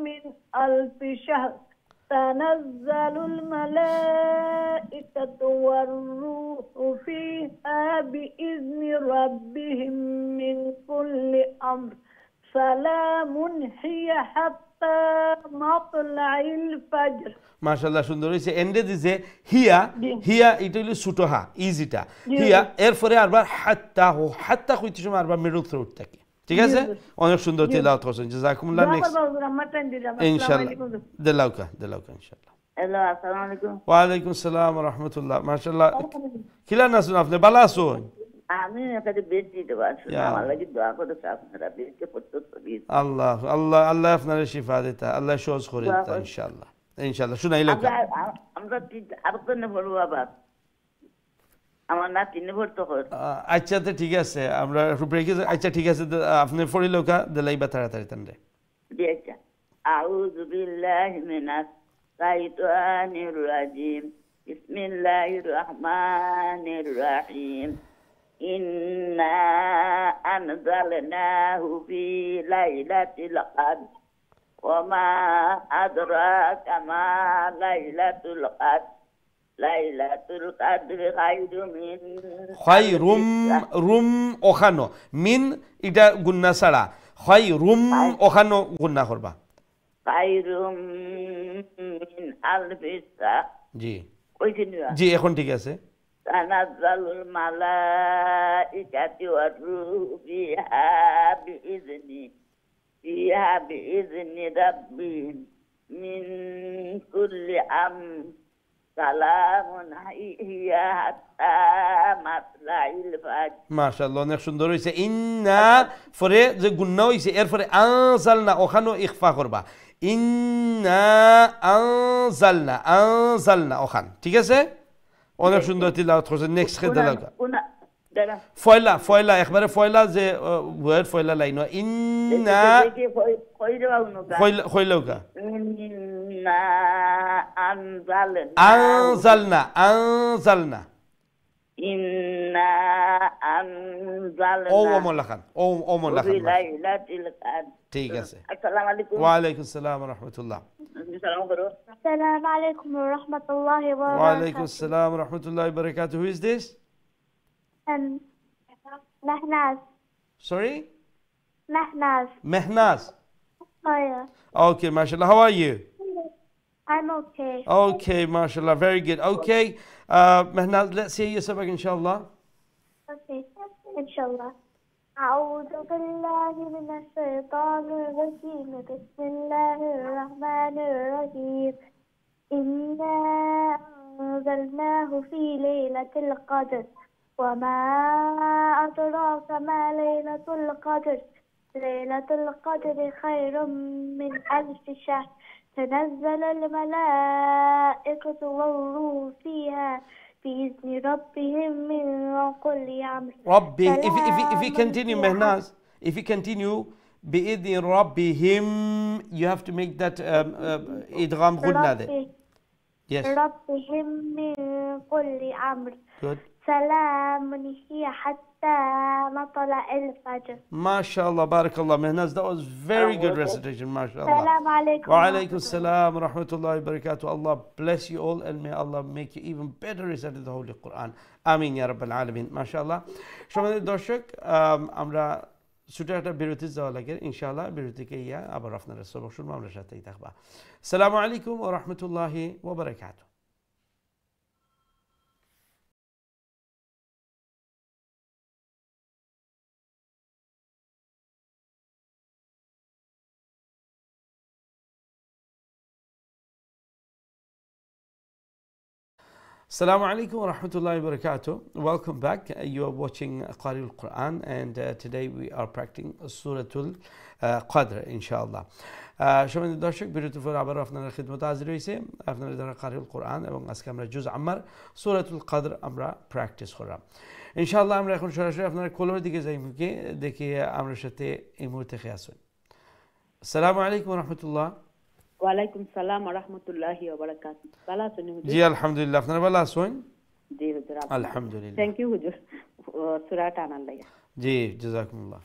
من ألف شهر تنزل الملائكة والروح فيها بإذن ربهم من كل أمر সালামুন হিয়া হাত্তা মাতলাইল ফাজর। মাশাআল্লাহ সুন্দর হয়েছে। এন্ডে দিছে হিয়া, জি। হিয়া এটা হলো ছোট হা, ইজিটা জি, হিয়া, জি। এরপরে আরবার হাত্তা হো, হাত্তা কইতে সময় আরবার মিডল থ্রোট থাকে। ঠিক জি, আছে, জি। অনেক সুন্দর জি। তিলাওয়াত করছেন, জাযাকুমুল্লাহ। দোয়া নেক্সট করবা হুজুর, আমার টাইম দিলাম। আসসালামু ইনশাআল্লাহ আলাইকুম হুজুর। দিলাউকা ইনশাআল্লাহ। হ্যালো, আসসালামু আলাইকুম। ওয়া আলাইকুম আসসালাম ওয়া রাহমাতুল্লাহ। মাশাআল্লাহ, খিলা নাসুন আপনি ভালো আছেন? আমি একটা বেশি দেওয়া শুনে ইয়া। আমার লাগি দোয়া করেছে আপনারা বেশি প্রত্যুত্ত দিন। আল্লাহ আল্লাহ আল্লাহ আপনার শিফা দিতা, আল্লাহ সহজ করে দোয়া দিতা কর। ইনশাআল্লাহ। ইনশাআল্লাহ শুনাইলো আমরা আমরা আরো তো নেবো আবার আমার না তিন ভর্ত কর। আচ্ছা তো ঠিক আছে, আমরা ব্রেকে, আচ্ছা ঠিক আছে, আপনি পড়িলো কা দিলাইবা তাড়াতাড়ি তানরে। জি আচ্ছা। আউযু বিল্লাহি মিনাশ শাইতানির রাজিম। বিসমিল্লাহির রহমানির রহিম। ইন্না আনজালনাহু ফি লাইলাতিল কদর ওয়া মা আদরাকা মা লাইলাতুল কদর। লাইলাতুল কদর খায়রুম মিন হয় রুম, রুম ওখানো মিন এটা গুন্না ছাড়া, হয় রুম ওখানো গুন্না করবা। খায়রুম মিন আলফি শাহর। জি ওইখানে জি, এখন ঠিক আছে। তানাজ্জালুল মালাইকাতু ওয়ার রূহু ফিহা বিইذনি রাব্বিহিম মিন কুল্লি আমর। সালামুন হিয়া হাত্তা মাতলাইল ফাজর। মাশাআল্লাহ অনেক সুন্দর হয়েছে। ইন্না পরে যে গুন্না হয়েছে এরপরে আনজালনা ওখানো ইখফা করবা। ইন্না আনজালনা ওখান, ঠিক আছে, অনেক সুন্দর তিলাওয়াত করছে। নেক্সট খেদালাকা ফয়লা, ফয়লা একবারে ফয়লা যে ওয়ার ফয়লা লাইন ইন্না ফয়লাকা ইন্না আনজালনা আনজালনা ইন্না আনজালনা ও মোলাখান, ও মোলাখান, লাইলাতুল কদর। ঠিক আছে। আসসালামু আলাইকুম। ওয়া আলাইকুম আসসালাম ওয়া রাহমাতুল্লাহ। সালাম করো। আসসালামু আলাইকুম ওয়া রাহমাতুল্লাহি ওয়া Wa alaikum assalam wa rahmatullahi wa barakatuh. Who is this? Mehnaz. Sorry? Mehnaz. Mehnaz. Oh yeah. Okay, mashallah. How are you? I'm okay. Okay, mashallah. Very good. Okay, Mehnaz, let's hear your sabak, inshallah. Okay. Inshallah. أعوذ بالله من الشيطان الرجيم. بسم الله الرحمن الرحيم. إنا أنزلناه في ليلة القدر وما أدراك ما ليلة القدر. ليلة القدر خير من ألف شهر. تنزل الملائكة والروح فيها بإذن ربهم من كل أمر. Rabbi, if you continue, Mehnaz, if you continue, بإذن ربهم, you have to make that idgham ghunna there. Yes. ربهم من كل أمر. Good. سلام هي حتى مطلع الفجر. MashaAllah, barakallah, Mehnaz. That was very good recitation, MashaAllah. السلام عليكم. Wa alaikum salam wa rahmatullahi wa barakatuh. Allah bless you all and may Allah make you even better recite the Holy Quran. Amin ya Rabbal Alamin. MashaAllah. সম্মানিত দর্শক, আমরা ছোট একটা বিরতি যাওয়া লাগে, ইনশাআল্লাহ বিরতিকে ইয়া আবার আপনারা সবক শুনবো, আমরা সাথেই থাকবা। আসসালামু আলাইকুম ওয়া রাহমাতুল্লাহি ওয়া বারাকাতুহু। Assalamu alaikum wa rahmatullahi wa barakatuh. Welcome back. You are watching Qari al-Quran, and today we are practicing Suratul Qadr, inshallah. সম্মানিত দর্শক, বিরতির পর আবার আপনাদের খিদমতে হাজির হয়েছে আপনাদের দ্বারা কারিউল কোরআন, এবং আজকে আমরা জুজ আম্মার সূরাতুল কদর আমরা প্র্যাকটিস করলাম। ইনশাআল্লাহ আমরা এখন সরাসরি আপনার কলর দিকে যাই, মুখে দেখি আমার সাথে এই মুহূর্তে খেয়ে আসুন। আসসালামু আলাইকুম ওয়া রাহমাতুল্লাহ। ওয়ালাইকুম সালাম ওয়া রাহমাতুল্লাহি ওয়া বারাকাতুহু। ভালো আছেন হুজুর? জি আলহামদুলিল্লাহ, আপনারা ভালো আছেন? জি হুজুর, আলহামদুলিল্লাহ। থ্যাংক ইউ হুজুর সূরাটা আনার লাগি। জি জাযাকুমুল্লাহ।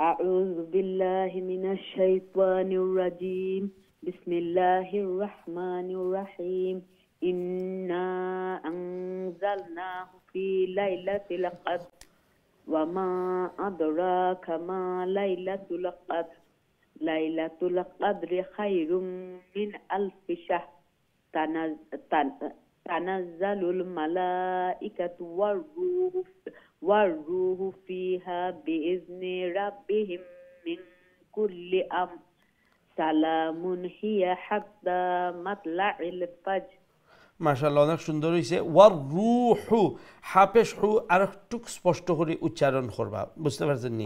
আউযু বিল্লাহি মিনাশ শাইতানির রাজীম। বিসমিল্লাহির রহমানির রহিম। ইন্না আনজালনাহু ফি লাইলাতিল কদর وما أدراك ما ليلة القدر ليلة القدر خير من ألف شهر تنزل الملائكة والروح فيها بإذن ربهم من كل أمر سلام هي حتى مطلع الفجر মাশাআল্লাহ অনেক সুন্দর হয়েছে ওয়ার রুহু হাফেশ হু আর একটু স্পষ্ট করে উচ্চারণ করবা বুঝতে পারছেন নি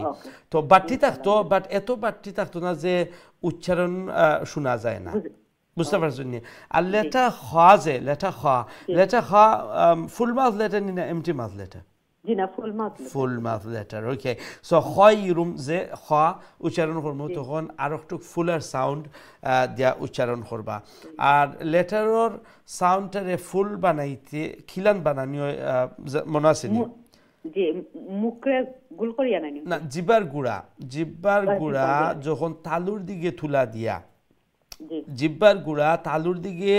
তো বাড়তি থাকতো বাট এত বাড়তি থাকতো না যে উচ্চারণ শোনা যায় না বুঝতে পারছেন নি আর লেটা খা যে লেটা খা ফুল মাউথ লেটার নি না এমটি মাউথ লেটার ফুল মাউথ লেটার ওকে সো খয়রুম যে খ উচ্চারণ করবো তখন আর একটু ফুলের সাউন্ড দিয়া উচ্চারণ করবা আর লেটারের সাউন্ডটারে ফুল বানাইতে খিলান বানানি মনে আছে নি না জিব্বার গুড়া যখন তালুর দিকে তুলা দিয়া জিব্বার গুড়া তালুর দিকে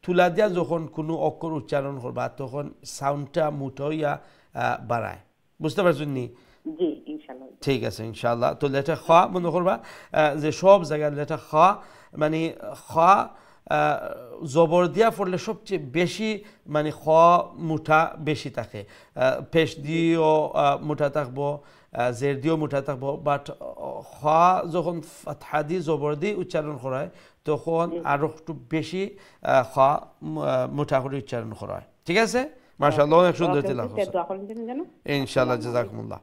তুলা দিয়া যখন কোনো অক্ষর উচ্চারণ করবা তখন সাউন্ডটা মুঠো ইয়া বাড়ায় বুঝতে পারছেন নি জি ইনশাআল্লাহ ঠিক আছে ইনশাআল্লাহ তো লেটা খ মনে করবা যে সব জায়গায় লেটা খ মানে খ জবর দিয়া পড়লে সবচেয়ে বেশি মানে খ মুঠা বেশি থাকে পেশ দিয়েও মুঠা থাকবো জের দিয়েও মুঠা থাকবো বাট খ যখন ফাতহা দিয়ে জবর দিয়ে উচ্চারণ করায় তখন আরো একটু বেশি খ মুঠা করে উচ্চারণ করায় ঠিক আছে মাশাআল্লাহ অনেক সুন্দর তিলাওয়াত ইনশাআল্লাহ জাযাকুমুল্লাহ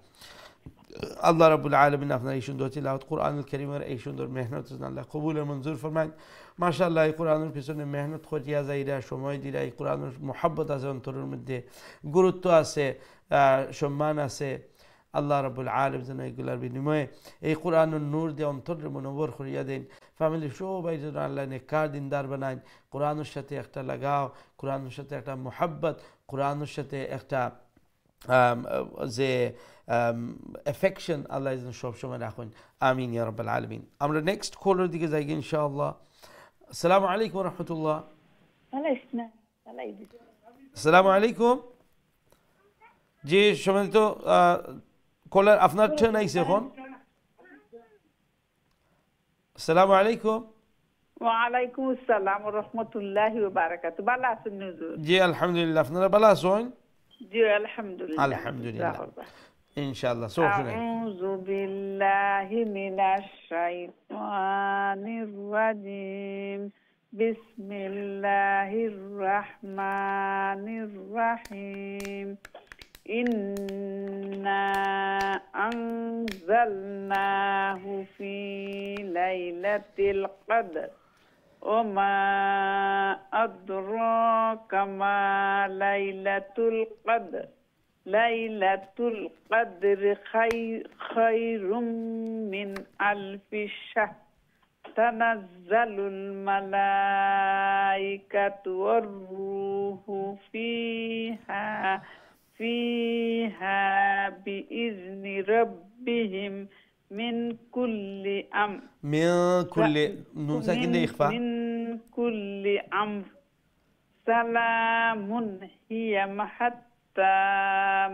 আল্লাহ রাব্বুল আলামিন আপনার এই সুন্দর তিলাওয়াত কোরআনুল কারীমের এই সুন্দর মেহনত আল্লাহ কবুল ও মঞ্জুর ফরমায় মাশাআল্লাহ এই কোরআনের পিছনে মেহনত করিয়া যাইরা সময় দিরা এই কোরআনের মহব্বত আছে অন্তরের মধ্যে গুরুত্ব আছে সম্মান আছে আল্লাহ রাব্বুল আলামিন যেন এগুলার বিনিময়ে এই কোরআনের নূর দিয়ে অন্তরে মনোবর করিয়া দেন ফ্যামিলি সবাই যেন আল্লাহ নেককার দিনদার বানায় কোরআনের সাথে একটা লাগাও কোরআনের সাথে একটা মোহাব্বত কোরআনের সাথে একটা যে এফেকশন আল্লাহ যেন সবসময় রাখুন আমিন ইয়া রাব্বাল আলামিন আমরা নেক্সট কলের দিকে যাই ইনশাআল্লাহ আসসালামু আলাইকুম ওয়া রাহমাতুল্লাহ আসসালামু আলাইকুম জি সম্মানিত কলার আপনার টার্ন আইছে এখন আসসালামু আলাইকুম ওয়ালাইকুম আসসালাম ওয়া রাহমাতুল্লাহি ওয়া বারাকাতুহু ভালো আছেন হুজুর জি আলহামদুলিল্লাহ আপনারা ভালো আছেন জি আলহামদুলিল্লাহ আলহামদুলিল্লাহ ইনশাআল্লাহ সব শুনেন আউযু বিল্লাহি মিনাশ শাইতানির রাজিম বিসমিল্লাহির রাহমানির রাহিম إنا أنزلناه في ليلة القدر وما أدراك ما ليلة القدر ليلة القدر خير من ألف شهر تنزل الملائكة والروح فيها بإذن ربهم من كل أمر من كل نون ساكن إخفاء من كل أمر سلام هي حتى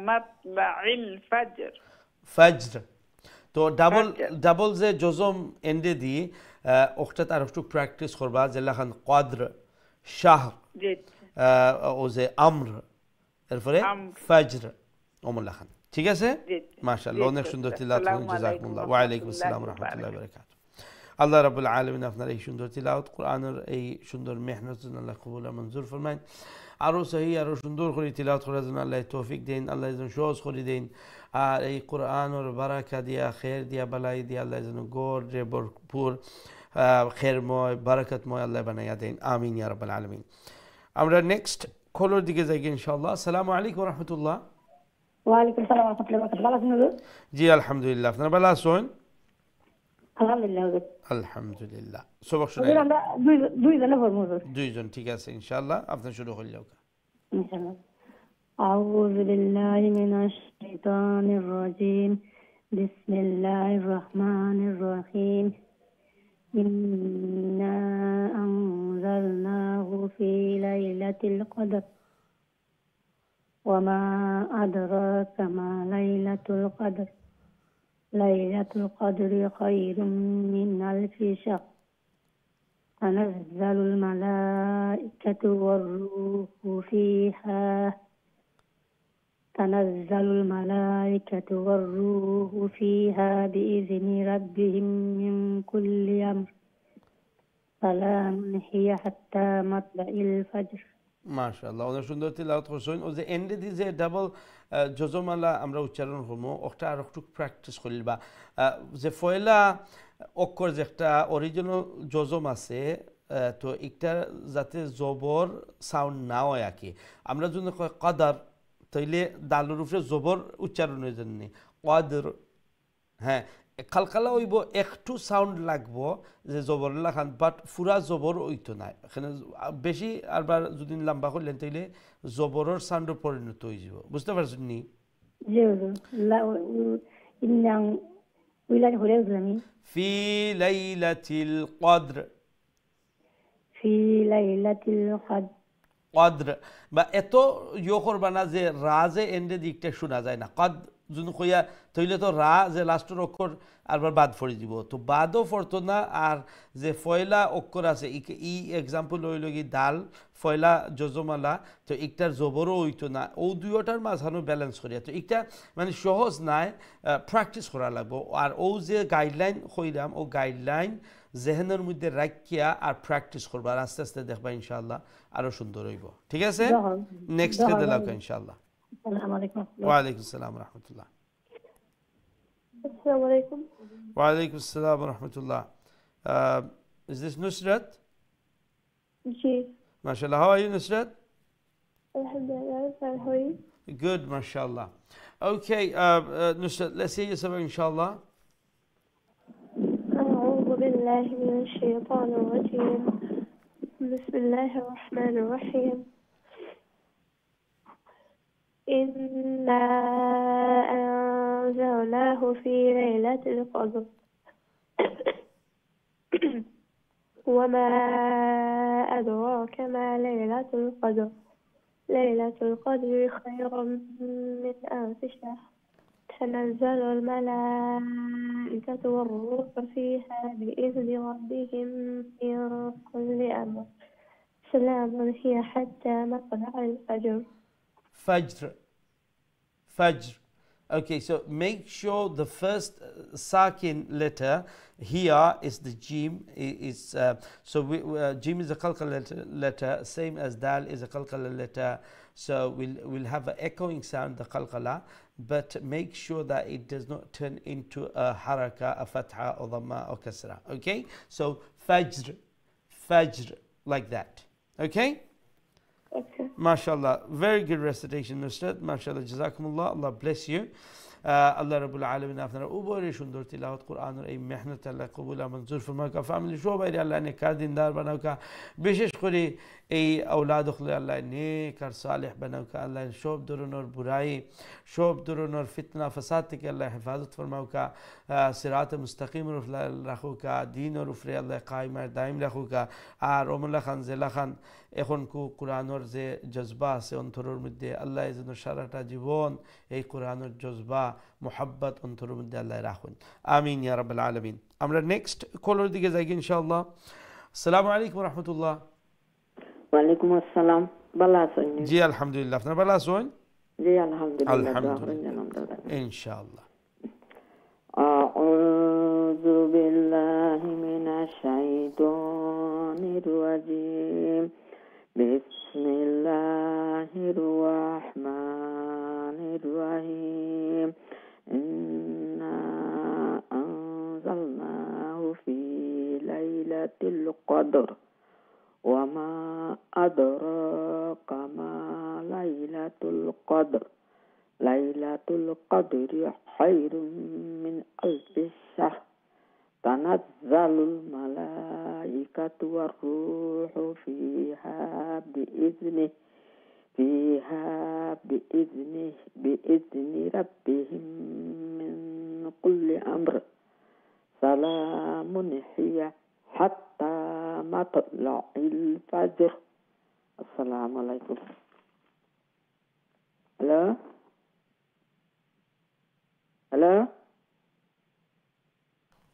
مطلع الفجر فجر তো ডাবল যে জজম এন্ডে দি ওটা তার একটু প্র্যাকটিস করবা যে লেখান কদ্র শাহ ও যে আমর এরপরে ফজর ওমর লেখান ঠিক আছে মাশাআল্লাহ অনেক সুন্দর তিলাওয়াত জাযাকুমুল্লাহ ওয়া আলাইকুম আসসালাম ওয়া রাহমাতুল্লাহি ওয়া বারাকাতুহু আল্লাহ রাব্বুল আলামিন আপনার এই সুন্দর তিলাওয়াত কোরআনের এই সুন্দর মেহনত যেন আল্লাহ কবুল ও মঞ্জুর ফরমায় আরো সহি আরো সুন্দর করে তিলাওয়াত করার জন্য আল্লাহ তৌফিক দেন আল্লাহ যেন সহজ করে দেন আর এই কোরআনের বারাকা দিয়া খের দিয়া বালাই দিয়া আল্লাহ যেন গড়ে ভরপুর খেরময় বারাকাতময় আল্লাহ বানাইয়া দেন আমিন ইয়া রাব্বাল আলামিন আমরা নেক্সট কলের দিকে যাই ইনশাআল্লাহ আসসালামু আলাইকুম ওয়া রাহমাতুল্লাহ ওয়া আলাইকুম আসসালাম ওয়া রাহমাতুল্লাহি ওয়া বারাকাতুহু ভালো আছেন হুজুর জি আলহামদুলিল্লাহ আপনারা ভালো আছেন আলহামদুলিল্লাহ হুজুর আলহামদুলিল্লাহ সবক শুনাই হুজুর আমরা দুইজনে পড়ব হুজুর দুইজন ঠিক আছে ইনশাআল্লাহ আপনি শুরু করলে ইনশাআল্লাহ আউযু বিল্লাহি মিনাশ শাইতানির রাজীম বিসমিল্লাহির রহমানির রহিম إنا أنزلناه في ليلة القدر وما أدراك ما ليلة القدر ليلة القدر خير من ألف شهر تنزل الملائكة والروح فيها تنزل الملائكة والروح فيها بإذن ربهم من كل أمر سلام هي حتى مطلع الفجر মাশাআল্লাহ অনেক সুন্দর তিলাওয়াত করছেন ও যে এন্ডে দি যে ডাবল জজমালা আমরা উচ্চারণ করবো ওটা আর একটু প্র্যাকটিস করিবা যে ফয়লা অক্ষর যে একটা অরিজিনাল জজম আছে তো একটা যাতে জবর সাউন্ড না হয় আর কি আমরা যদি কয় কদর তাইলে দালুর উপরে জবর উচ্চারণের জন্য কদর হ্যাঁ খালখালা হইব একটু সাউন্ড লাগবো যে জবর লাখান বাট ফুরা জবর হইতো না এখানে বেশি আরবার যদি লম্বা করলেন তাইলে জবরের সাউন্ডে পরিণত হয়ে যাব বুঝতে পারছেন নি ফি লাইলাতিল কদর في ليلة القدر কদর বা এত ইয়ে করবা না যে রা যে এন্ডে দিকটা শোনা যায় না কদ যদি কইয়া তৈলে তো রা যে লাস্টের অক্ষর আরবার বাদ ফড়ি দিব তো বাদও ফরতো না আর যে ফয়লা অক্ষর আছে ই এক্সাম্পল হইল কি দাল ফয়লা জজমালা তো একটার জবরও হইতো না ও দুইটার মাঝখানে ব্যালেন্স করিয়া তো একটা মানে সহজ নাই প্র্যাকটিস করা লাগবো আর ও যে গাইডলাইন কইলাম ও গাইডলাইন জেহেনের মধ্যে রাখিয়া আর প্র্যাকটিস করবা আর আস্তে আস্তে দেখবা ইনশাআল্লাহ আরো সুন্দর হইব ঠিক আছে নেক্সট খেতে লাগবে ইনশাআল্লাহ السلام عليكم ওয়ালাইকুম আসসালাম রহমতুল্লাহ السلام عليكم ওয়ালাইকুম আসসালাম রহমতুল্লাহ is this Nusrat جي mashallah how are you Nusrat الحمد لله how are you good mashallah okay Nusrat let's hear yourself inshallah أعوذ بالله من الشيطان الرجيم بسم الله الرحمن الرحيم إنا أنزلناه في ليلة القدر وما أدراك ما ليلة القدر ليلة القدر خير من ألف شهر تنزل الملائكة والروح فيها بإذن ربهم من كل أمر سلام هي حتى مطلع الفجر Fajr. Fajr. Okay, so make sure the first sakin letter here is the jim. Jim is a qalqala letter, same as dal is a qalqala letter. So we'll have an echoing sound, the qalqala, but make sure that it does not turn into a haraka, a fatha, or dhamma, or kasra. Okay, so fajr, fajr, like that. Okay. Okay. MashaAllah, very good recitation, Nusrat. MashaAllah, Jazakumullah. Allah bless you. আল্লাহ রাব্বুল আলামিন আপনারা উভয়ের সুন্দর তিলাওয়াত কোরআনের এই মেহনত আল্লাহ কবুল মঞ্জুর ফরমাকা ফ্যামিলি সবাই আল্লাহ নেকার দিনদার বানাওকা বিশেষ করে এই আওলাদ হলে আল্লাহ নেক আর সালেহ বানাওকা আল্লাহ সব ধরনের বুরাই সব ধরনের ফিতনা ফাসাদ থেকে আল্লাহ হেফাজত ফরমাওকা সিরাত মুস্তাকিমের উপরে রাখুকা দিনের উপরে আল্লাহ কায়েম আর দায়েম রাখুকা আর ওমল্লা খান জেলা খান এখন কোরআনের যে জজবা আছে অন্তরের মধ্যে আল্লাহ যেন সারাটা জীবন এই কোরআনের জজবা মোহাব্বত অন্তরের মধ্যে আল্লাহ রাখুন আমিন ইয়া রাব্বাল আলামিন আমরা নেক্সট কলের দিকে যাই ইনশাআল্লাহ আসসালামু আলাইকুম ওয়া রাহমাতুল্লাহ ওয়ালাইকুম আসসালাম ভালো আছেন জি আলহামদুলিল্লাহ আপনারা ভালো আছেন জি আলহামদুলিল্লাহ ইনশাআল্লাহ আউযু বিল্লাহি মিনাশ শাইতানির রাজিম বিসমিল্লাহির রাহমানির রহিম ইন্না আনজালনাহু ফি লাইলাতিল কদর ওয়া মা আদরাকা মা লাইলাতুল কদর লাইলাতুল কদরি খায়রুম মিন আলফি শাহর তানাজ্জালুল মালাইকাতু ওয়ার রূহু ফিহা বিইذনি রাব্বিহিম মিন কুল্লি আমর সালামুন হিয়া হাত্তা মাতলাইল ফাজর আসসালামু আলাইকুম হ্যালো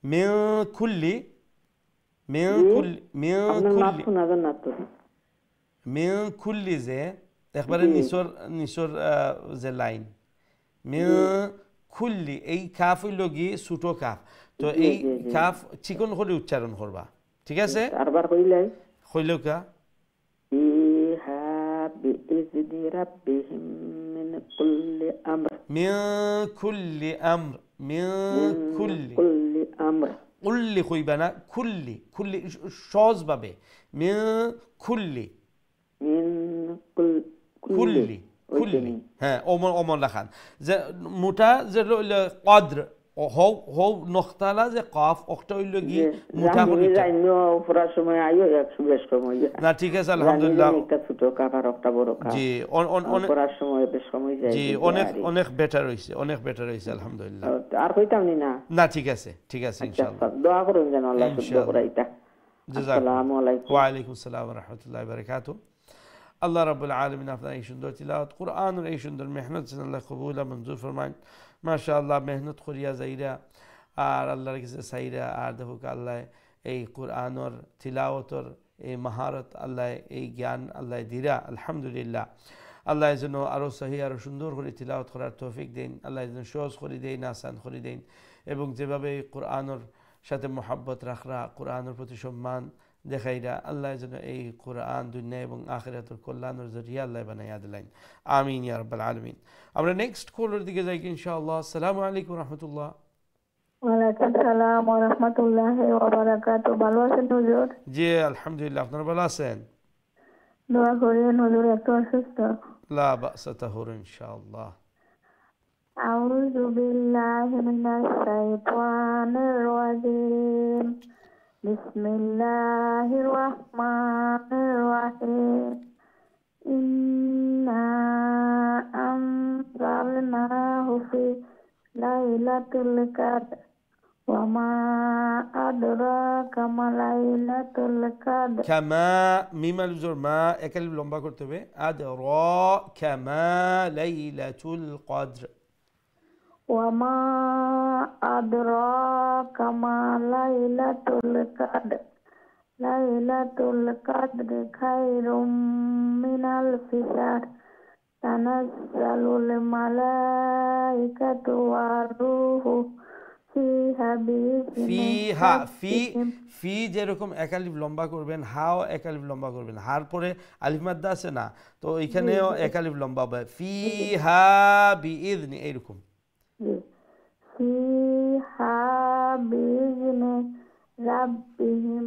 মিন কুল্লি মিন জি? কুল্লি মিন আপনার নাম কুল্লি শোনা যায় না তো মিন কুল্লি যে একবারে জি। নিচর যে লাইন মিন কুল্লি এই কাফ হইল গিয়ে ছোটো কাফ তো জি, এই জি, জি। কাফ চিকন করে উচ্চারণ করবা ঠিক আছে আরবার কইলাই হইল কা فيها بإذن ربهم من كل أمر মিন কুল্লি আমর মিন من কুল্লি كل أمر কুল্লি কইবা না কুল্লি কুল্লি সহজ ভাবে মিন কুল্লি من كل কুল্লি কুল্লি ওইখানে। হ্যাঁ ওমন ওমন রাখান যে মোটা যে কদ্র হও হও নখতালা যে কফ অক্টা হইল গিয়ে মোটা করে জানি উচ্চারণ। জানিও পুরার সময় আইও একশো বেশ সময় না ঠিক আছে আলহামদুলিল্লাহ একটা ছোট কাপ আর একটা বড় কাপ জি অনেক পুরার সময় বেশ সময় যায় জি বুঝি অনেক আরই। অনেক বেটার হইছে অনেক বেটার হইছে আলহামদুলিল্লাহ আর কইতাম নি না না ঠিক আছে আচ্ছা ইনশাআল্লাহ দোয়া করুন যেন আল্লাহ শুদ্ধ ইনশাআল্লাহ। করাইতা আসসালামু আলাইকুম ওয়ালাইকুম আসসালাম ওয়া রাহমাতুল্লাহি ওয়া বারাকাতুহু আল্লাহ রাব্বুল আলামিন আপনার এই সুন্দর তিলাওয়াত কুরআনের এই সুন্দর মেহনত যেন আল্লাহ কবুল আর মঞ্জুর ফরমান মাশাআল্লাহ মেহনত করিয়া যাইরা আর আল্লাহর কাছে চাইরা আর দেখুক আল্লাহ এই কুরআনের তিলাওয়াতর এই মহারত আল্লাহ এই জ্ঞান আল্লাহ দিরা আলহামদুলিল্লাহ আল্লাহ যেন আরও সহি আরও সুন্দর করে তিলাওয়াত করার তৌফিক দেন আল্লাহ যেন সহজ করে দেন আসান করে দেন এবং যেভাবে এই কোরআনের সাথে মোহাব্বত রাখরা কোরআনের প্রতি সম্মান দেখাইরা আল্লাহ যেন এই কোরআন দুনিয়া এবং আখিরাতের কল্যাণের জরিয়া আল্লাহ বানাইয়া দিলেন আমিন ইয়া রাব্বাল আলামিন আমরা নেক্সট কলের দিকে যাই ইনশাআল্লাহ আসসালামু আলাইকুম রাহমাতুল্লাহ ওয়ালাইকুম সালাম ওয়া রাহমাতুল্লাহি ওয়া বারাকাতুহু। ভালো আছেন হুজুর? জি আলহামদুলিল্লাহ আপনারা ভালো আছেন দোয়া করেন, হুজুর একটু অসুস্থ। লা বাসা তাহুর ইনশাআল্লাহ আউযু বিল্লাহি মিনাশ শাইতানির রাজিম। বিসমিল্লাহির রাহমানির রাহিম। ইন্না আনজালনাহু ফি লাইলাতুল কদর ওয়া মা আদরাকা মা লাইলাতুল কদর কামা মিম আল জোর মা একালিফ লম্বা করতে হবে আদরা কামা লাইলাতুল কদর وما أدراك ما ليلة القدر ليلة القدر خير من ألف شهر تنزل الملائكة والروح فيها بإذن ফিহা ফি ربهم ফি যেরকম একালিফ লম্বা করবেন হাও একালিফ লম্বা করবেন হার পরে আলিফ মাদ্দা আছে না তো এখানেও একালিফ লম্বা হবে ফিহা বিইذনি এইরকম فيها بإذن ربهم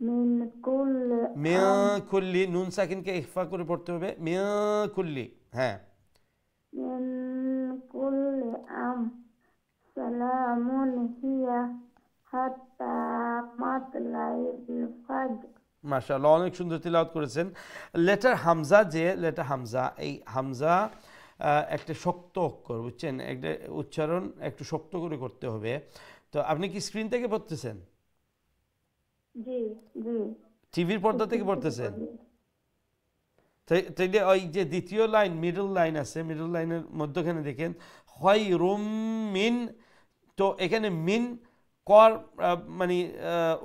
من كل মিয়া أمر কুল্লি নুন সাকিনকে ইখফা করে পড়তে হবে মিয়া কুল্লি হ্যাঁ من كل أمر سلام هي حتى مطلع الفجر মাশাআল্লাহ অনেক সুন্দর তিলাওয়াত করেছেন লেটার হামজা যে লেটার হামজা এই হামজা একটা শক্ত অক্ষর বুঝছেন একটা উচ্চারণ একটু শক্ত করে করতে হবে তো আপনি কি স্ক্রিন থেকে পড়তেছেন জি জি টিভির পর্দা থেকে পড়তেছেন তাইলে ওই যে দ্বিতীয় লাইন মিডল লাইন আছে মিডল লাইনের মধ্যখানে দেখেন খায়রুম মিন তো এখানে মিন কর মানে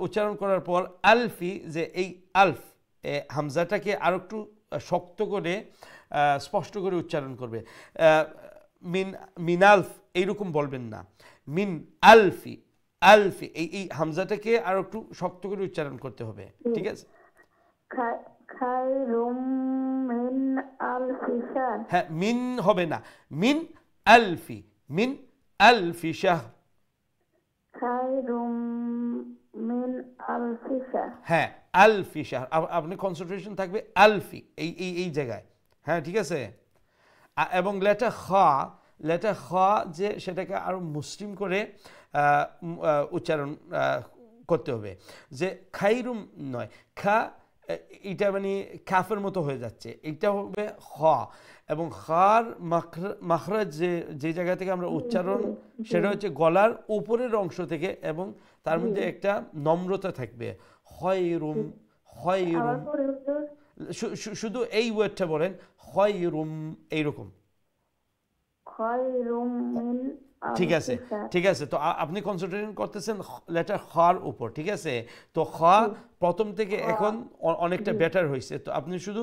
উচ্চারণ করার পর আলফি যে এই আলফ হামজাটাকে আরো একটু শক্ত করে স্পষ্ট করে উচ্চারণ করবে মিন মিনালফ এইরকম বলবেন না মিন আলফি আলফি এই হামজাটাকে আরো একটু শক্ত করে উচ্চারণ করতে হবে ঠিক আছে খায়রুম মিন আলফি শাহর হ্যাঁ মিন হবে না মিন আলফি শাহর খায়রুম মিন আলফি শাহর হ্যাঁ আলফি শাহর আপনি কনসেন্ট্রেশন থাকবে আলফি এই জায়গায় হ্যাঁ ঠিক আছে এবং লেটার খ যে সেটাকে আরো মুসলিম করে উচ্চারণ করতে হবে যে খাইরুম নয় খা এটা মানে কাফের মতো হয়ে যাচ্ছে এটা হবে খ এবং খার মাখরাজ যে জায়গা থেকে আমরা উচ্চারণ সেটা হচ্ছে গলার উপরের অংশ থেকে এবং তার মধ্যে একটা নম্রতা থাকবে খয়রুম শুধু এই ওয়ার্ডটা বলেন খয়রুম এইরকম খায়রুম মিন ঠিক আছে, আলফি শাহর। ঠিক আছে। তো আপনি কনসেন্ট্রেশন করতেছেন লেটার খার উপর, ঠিক আছে। তো খ প্রথম থেকে এখন অনেকটা বেটার হয়েছে। তো আপনি শুধু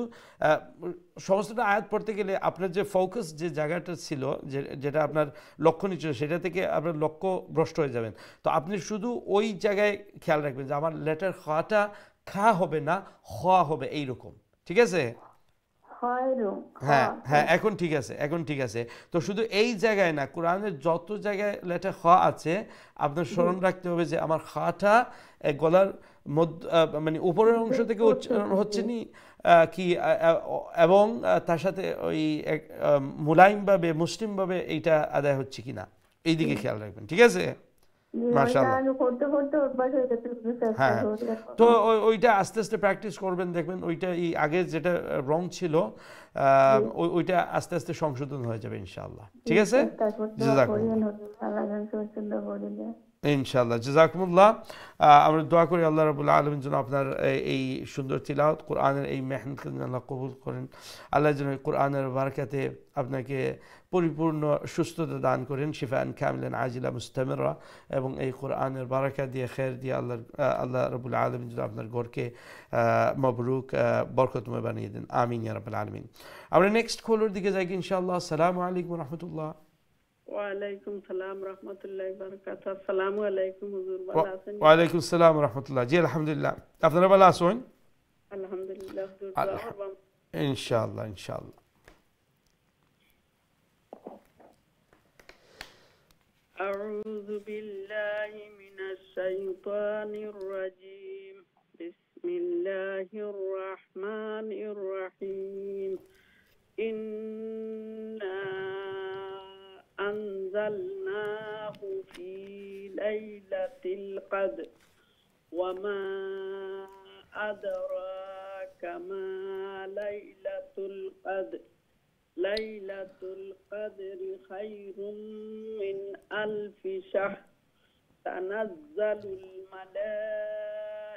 সমস্তটা আয়াত পড়তে গেলে আপনার যে ফোকাস যে জায়গাটা ছিল, যেটা আপনার লক্ষ্য নিচ্ছিল, সেটা থেকে আপনার লক্ষ্য ভ্রষ্ট হয়ে যাবেন। তো আপনি শুধু ওই জায়গায় খেয়াল রাখবেন যে আমার লেটার খাটা খা হবে না, খ হবে এইরকম, ঠিক আছে। খায়রুম, হ্যাঁ হ্যাঁ, এখন ঠিক আছে, এখন ঠিক আছে। তো শুধু এই জায়গায় না, কোরআনের যত জায়গায় লেটার খ আছে আপনার স্মরণ রাখতে হবে যে আমার খাটা গলার মধ্য মানে উপরের অংশ থেকে উচ্চারণ হচ্ছে নি কি, এবং তার সাথে ওই মুলায়মভাবে মুসলিমভাবে এইটা আদায় হচ্ছে কিনা, এই দিকে খেয়াল রাখবেন, ঠিক আছে। মাশাআল্লাহ। আমি করতে করতে অভ্যাস হয়ে গেছে। হ্যাঁ, তো ওইটা আস্তে আস্তে প্র্যাকটিস করবেন, দেখবেন ওইটা এই আগে যেটা রং ছিল ওইটা আস্তে আস্তে সংশোধন হয়ে যাবে ইনশাআল্লাহ, ঠিক আছে। ইনশাআল্লাহ, জাযাকুমুল্লাহ। আমরা দোয়া করি আল্লাহ রাব্বুল আলামিন যেন আপনার এই সুন্দর তিলাওয়াত, কোরআনের এই মেহনতকে যেন আল্লাহ কবুল করেন। আল্লাহ যেন কোরআনের বারাকাতে আপনাকে পরিপূর্ণ সুস্থতা দান করেন, শিফাআন কামিলান আজিলা মুস্তামিরা, এবং এই কোরআনের বারাকা দিয়ে খের দিয়ে আল্লাহ রাব্বুল আলামিন যেন আপনার ঘরকে মবরুক বরকতময় বানিয়ে দেন। আমিন ইয়া রাব্বুল আলামিন। আমরা নেক্সট কলার দিকে যাই ইনশাআল্লাহ। আসসালামু আলাইকুম ওয়া রাহমাতুল্লাহ। ওয়ালাইকুম সালাম রাহমাতুল্লাহি ওয়া বারাকাতুহু। আসসালামু আলাইকুম হুজুর, ভালো আছেন? ওয়ালাইকুম আসসালাম ওয়া রাহমাতুল্লাহ। জি আলহামদুলিল্লাহ, আপনারা ভালো আছেন? আলহামদুলিল্লাহ হুজুর, দোয়া করবেন ইনশাআল্লাহ ইনশাআল্লাহ। আউযু বিল্লাহি মিনাশ শাইতানির রাজীম। বিসমিল্লাহির রাহমানির রাহিম। ইন্না আনজালনাহু ফি লাইলাতিল কদর ওয়া মা আদরাকা মা লাইলাতুল কদর। লাইলাতুল কদরি খায়রুম মিন আলফি শাহর। তানাজ্জালুল মালাইকাতু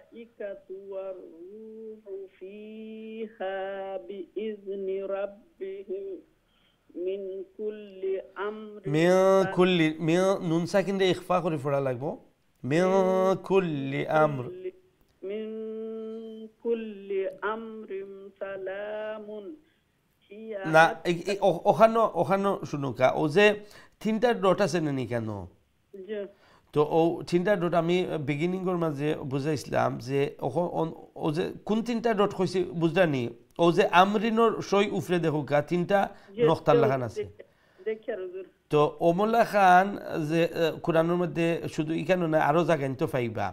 ওয়ার রূহু ফিহা বিইذনি রাব্বিহিম মিন কুল্লি আমরিন। মিন নুন সাকিন রে ইখফা করে পড়া লাগবো। মিন কুল্লি আমর, মিন কুল্লি আমরিন সালামুন। না ওখানো শুনুকা, ও যে তিনটা ডট আছে না কেন, তো ও তিনটা ডট আমি বিগিনিংয়ের মাঝে বুঝাইছিলাম যে ও যে কোন তিনটা ডট হয়েছে বুঝলানি। ও যে আমরিনর সই উফরে দেখুকা তিনটা নক্তার লাগান আছে। তো ওমল্লা খান যে কোরআনের মধ্যে শুধু ইখানো না আরো জায়গায় তো পাইবা।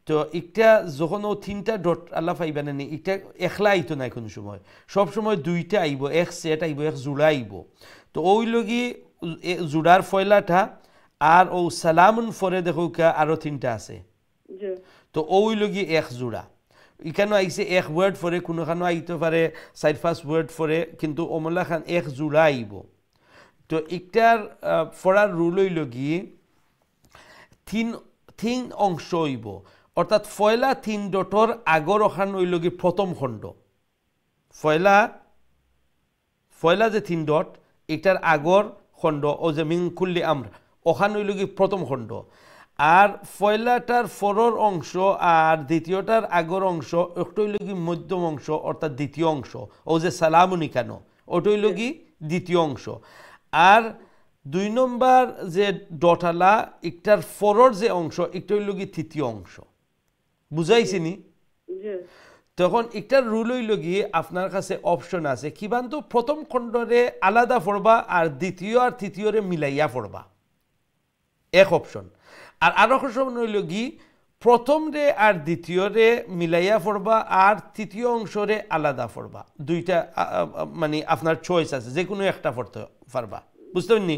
তো একটা যখন ও তিনটা ডট আল্লাহ পাইবা না, একটা একলা আইতো না কোনো সময়, সব সময় দুইটা আইব, এক সেট আইব, এক জোড়া আইব। তো ওই লগি জোড়ার ফয়লাটা আর ও সালামুন ফরে দেখুকা আরো তিনটা আছে, তো ওই লগি এক জোড়া। এখানে আইসে এক ওয়ার্ড ফরে, কোনোখানো আইতে পারে 4-5 ওয়ার্ড ফরে, কিন্তু ওমল্লা খান এক জোড়া আইব। তো একটার ফরার রুল হইল কি তিন অংশ হইব, অর্থাৎ ফয়লা তিন ডটর আগর ওখান হইল কি প্রথম খণ্ড। ফয়লা যে তিন ডট এটার আগর খণ্ড, ও যে মিন কুল্লি আমর ওখান হইল কি প্রথম খণ্ড। আর ফয়লাটার ফরর অংশ আর দ্বিতীয়টার আগর অংশ একটা হইল কি মধ্যম অংশ, অর্থাৎ দ্বিতীয় অংশ। ও যে সালামুনি কেন ওটা হইল কি দ্বিতীয় অংশ। আর 2 নম্বর যে ডটালা একটার ফরর যে অংশ একটা হইল কি তৃতীয় অংশ। বুঝাইছিনি? তখন একটার রুল হইল গিয়ে আপনার কাছে অপশন আছে কিবান্ত প্রথম খণ্ডরে আলাদা পড়বা আর দ্বিতীয় আর তৃতীয়রে মিলাইয়া পড়বা, এক অপশন। আর আরো অপশন হইল কি প্রথম রে আর দ্বিতীয় রে মিলাইয়া পড়বা আর তৃতীয় অংশরে আলাদা পড়বা। দুইটা মানে আপনার চয়েস আছে, যে কোনো একটা পড়তে পারবা। বুঝতে পারিনি?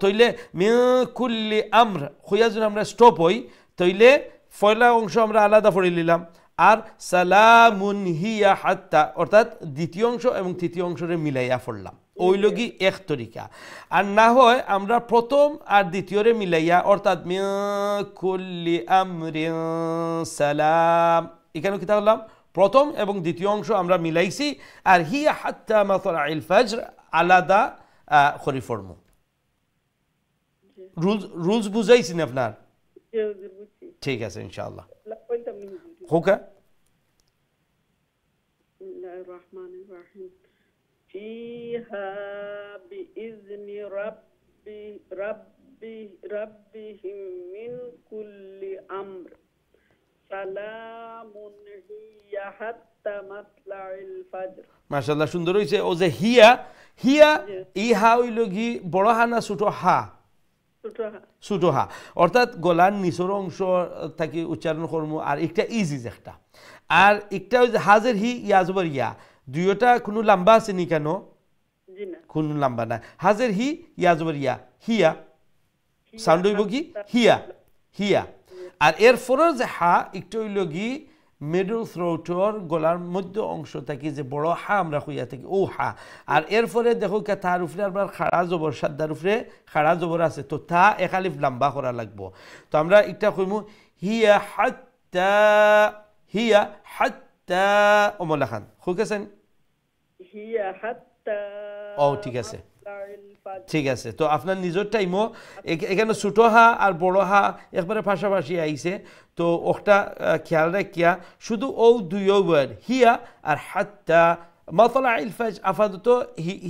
তইলে মিন কুল্লি আমর হইয়া যদি আমরা স্টপ হই, তইলে পয়লা অংশ আমরা আলাদা পড়ে নিলাম, আর সালামুন হিয়া হাত্তা অর্থাৎ দ্বিতীয় অংশ এবং তৃতীয় অংশরে মিলাইয়া পড়লাম। ওই লগি এক তরিকা। আর না হয় আমরা প্রথম আর দ্বিতীয়রে মিলাইয়া, অর্থাৎ মিন কুল্লি আমরিন সালাম, এখানে কি তাহলাম প্রথম এবং দ্বিতীয় অংশ আমরা মিলাইছি, আর হিয়া হাত্তা মাতলাইল ফাজর আলাদা খরিফর্ম। রুলস বুঝাইছি না আপনার? জি হুজুর বুঝছি। ঠিক আছে ইনশাআল্লাহ। কইতাম নি হুজুর। হোকা বিসমিল্লাহির রহমানির রহিম। ফিহা বিইذনি রাব্বিহিম মিন কুল্লি আমর সালামুন হিয়া হাত্তা মাতলাইল ফাজর। মাশাআল্লাহ সুন্দর হইছে। ও যে হিয়া ইহা হইল কি বড় হা না ছোট হা? ছোট হা, অর্থাৎ গলার নিচের অংশ থাকি উচ্চারণ করবো। আর একটা ইজিজ একটা, আর একটা হাজের হি ইয়া জবর ইয়া, দুইটা কোনো লম্বা আছে নি কেন? কোনো লম্বা না। হাজের হি ইয়া জবর ইয়া, হিয়া সাউন্ড হইব কি হিয়া হিয়া। আর এর ফরের যে হা একটু হইল কি মিডল থ্রোটর গলার মধ্য অংশ থাকি যে বড় হা আমরা হইয়া থাকি ও হা। আর এরপরে দেখো তার উপরে আপনার খাড়া জবর, সাদ্দার উপরে খাড়া জবর আছে, তো তা একালিফ লম্বা করা লাগবো। তো আমরা একটা কইমু হিয়া হাত্তা অমলা খান খুকেছেন? হিয়া হাত্তা। ও ঠিক আছে ঠিক আছে। তো আপনার নিজের টাইমও এখানে ছোট হা আর বড় হা একবারে পাশাপাশি আইছে, তো ওটা খেয়াল রাখিয়া শুধু ও দুই ওয়ার্ড হিয়া আর হাত্তা মাতলা ইলফাজ আপাতত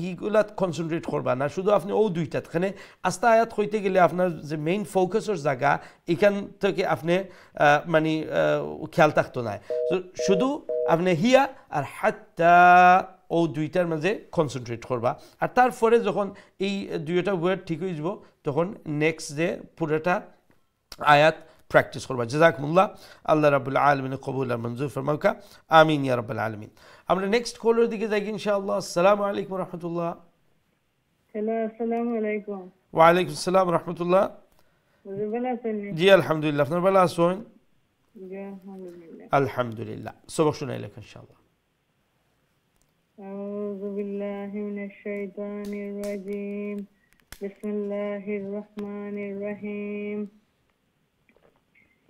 হিগুলা কনসেন্ট্রেট করবা না, শুধু আপনি ও দুইটাত খানে আস্তা আয়াত হইতে গেলে আপনার যে মেইন ফোকাসের জায়গা এখান থেকে আপনি মানে খেয়াল থাকতো না, শুধু আপনি হিয়া আর হাত্তা ও দুইটার মাঝে কনসেন্ট্রেট করবা। আর তারপরে যখন এই দুইটা ওয়ার্ড ঠিক হয়ে যাব তখন নেক্সট ডে পুরোটা আয়াত প্র্যাকটিস করবা। জাযাকুমুল্লাহ, আল্লাহ রাব্বুল আলামিন কবুল আর মঞ্জুর ফরমাউকা, আমিন ইয়া রাব্বুল আলামিন। আমরা নেক্সট কলের দিকে যাই ইনশাআল্লাহ। আসসালামু আলাইকুম ওয়া রাহমাতুল্লাহ। হ্যালো, আসসালামু আলাইকুম। ওয়া আলাইকুম আসসালাম ওয়া রাহমাতুল্লাহ। ভালো আছেন? জি আলহামদুলিল্লাহ, আপনার ভালো আছেন? জি আলহামদুলিল্লাহ। আলহামদুলিল্লাহ। সবক শুনাই লেখা ইনশাআল্লাহ। أعوذ بالله من الشيطان الرجيم. بسم الله الرحمن الرحيم.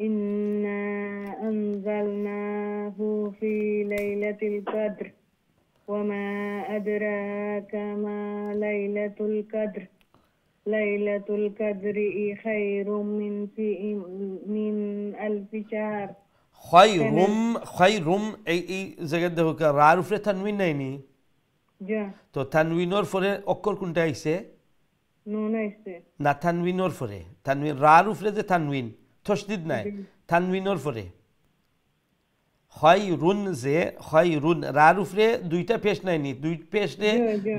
إنا أنزلناه في ليلة القدر وما أدراك ما ليلة القدر. ليلة القدر خير من ألف شهر. খয়রুম এই জায়গায় দেখো রার উপরে তানবিন নাইনি, তো তানবিনের পরে অক্ষর কোনটা আইছে? নুন আইছে না, তানবিনের পরে তানবিন, রার উপরে যে তানবিন তশদিদ নাই, তানবিনের পরে খয়রুন যে খয়রুন রার উপরে দুইটা পেশ নাইনি, দুই পেশে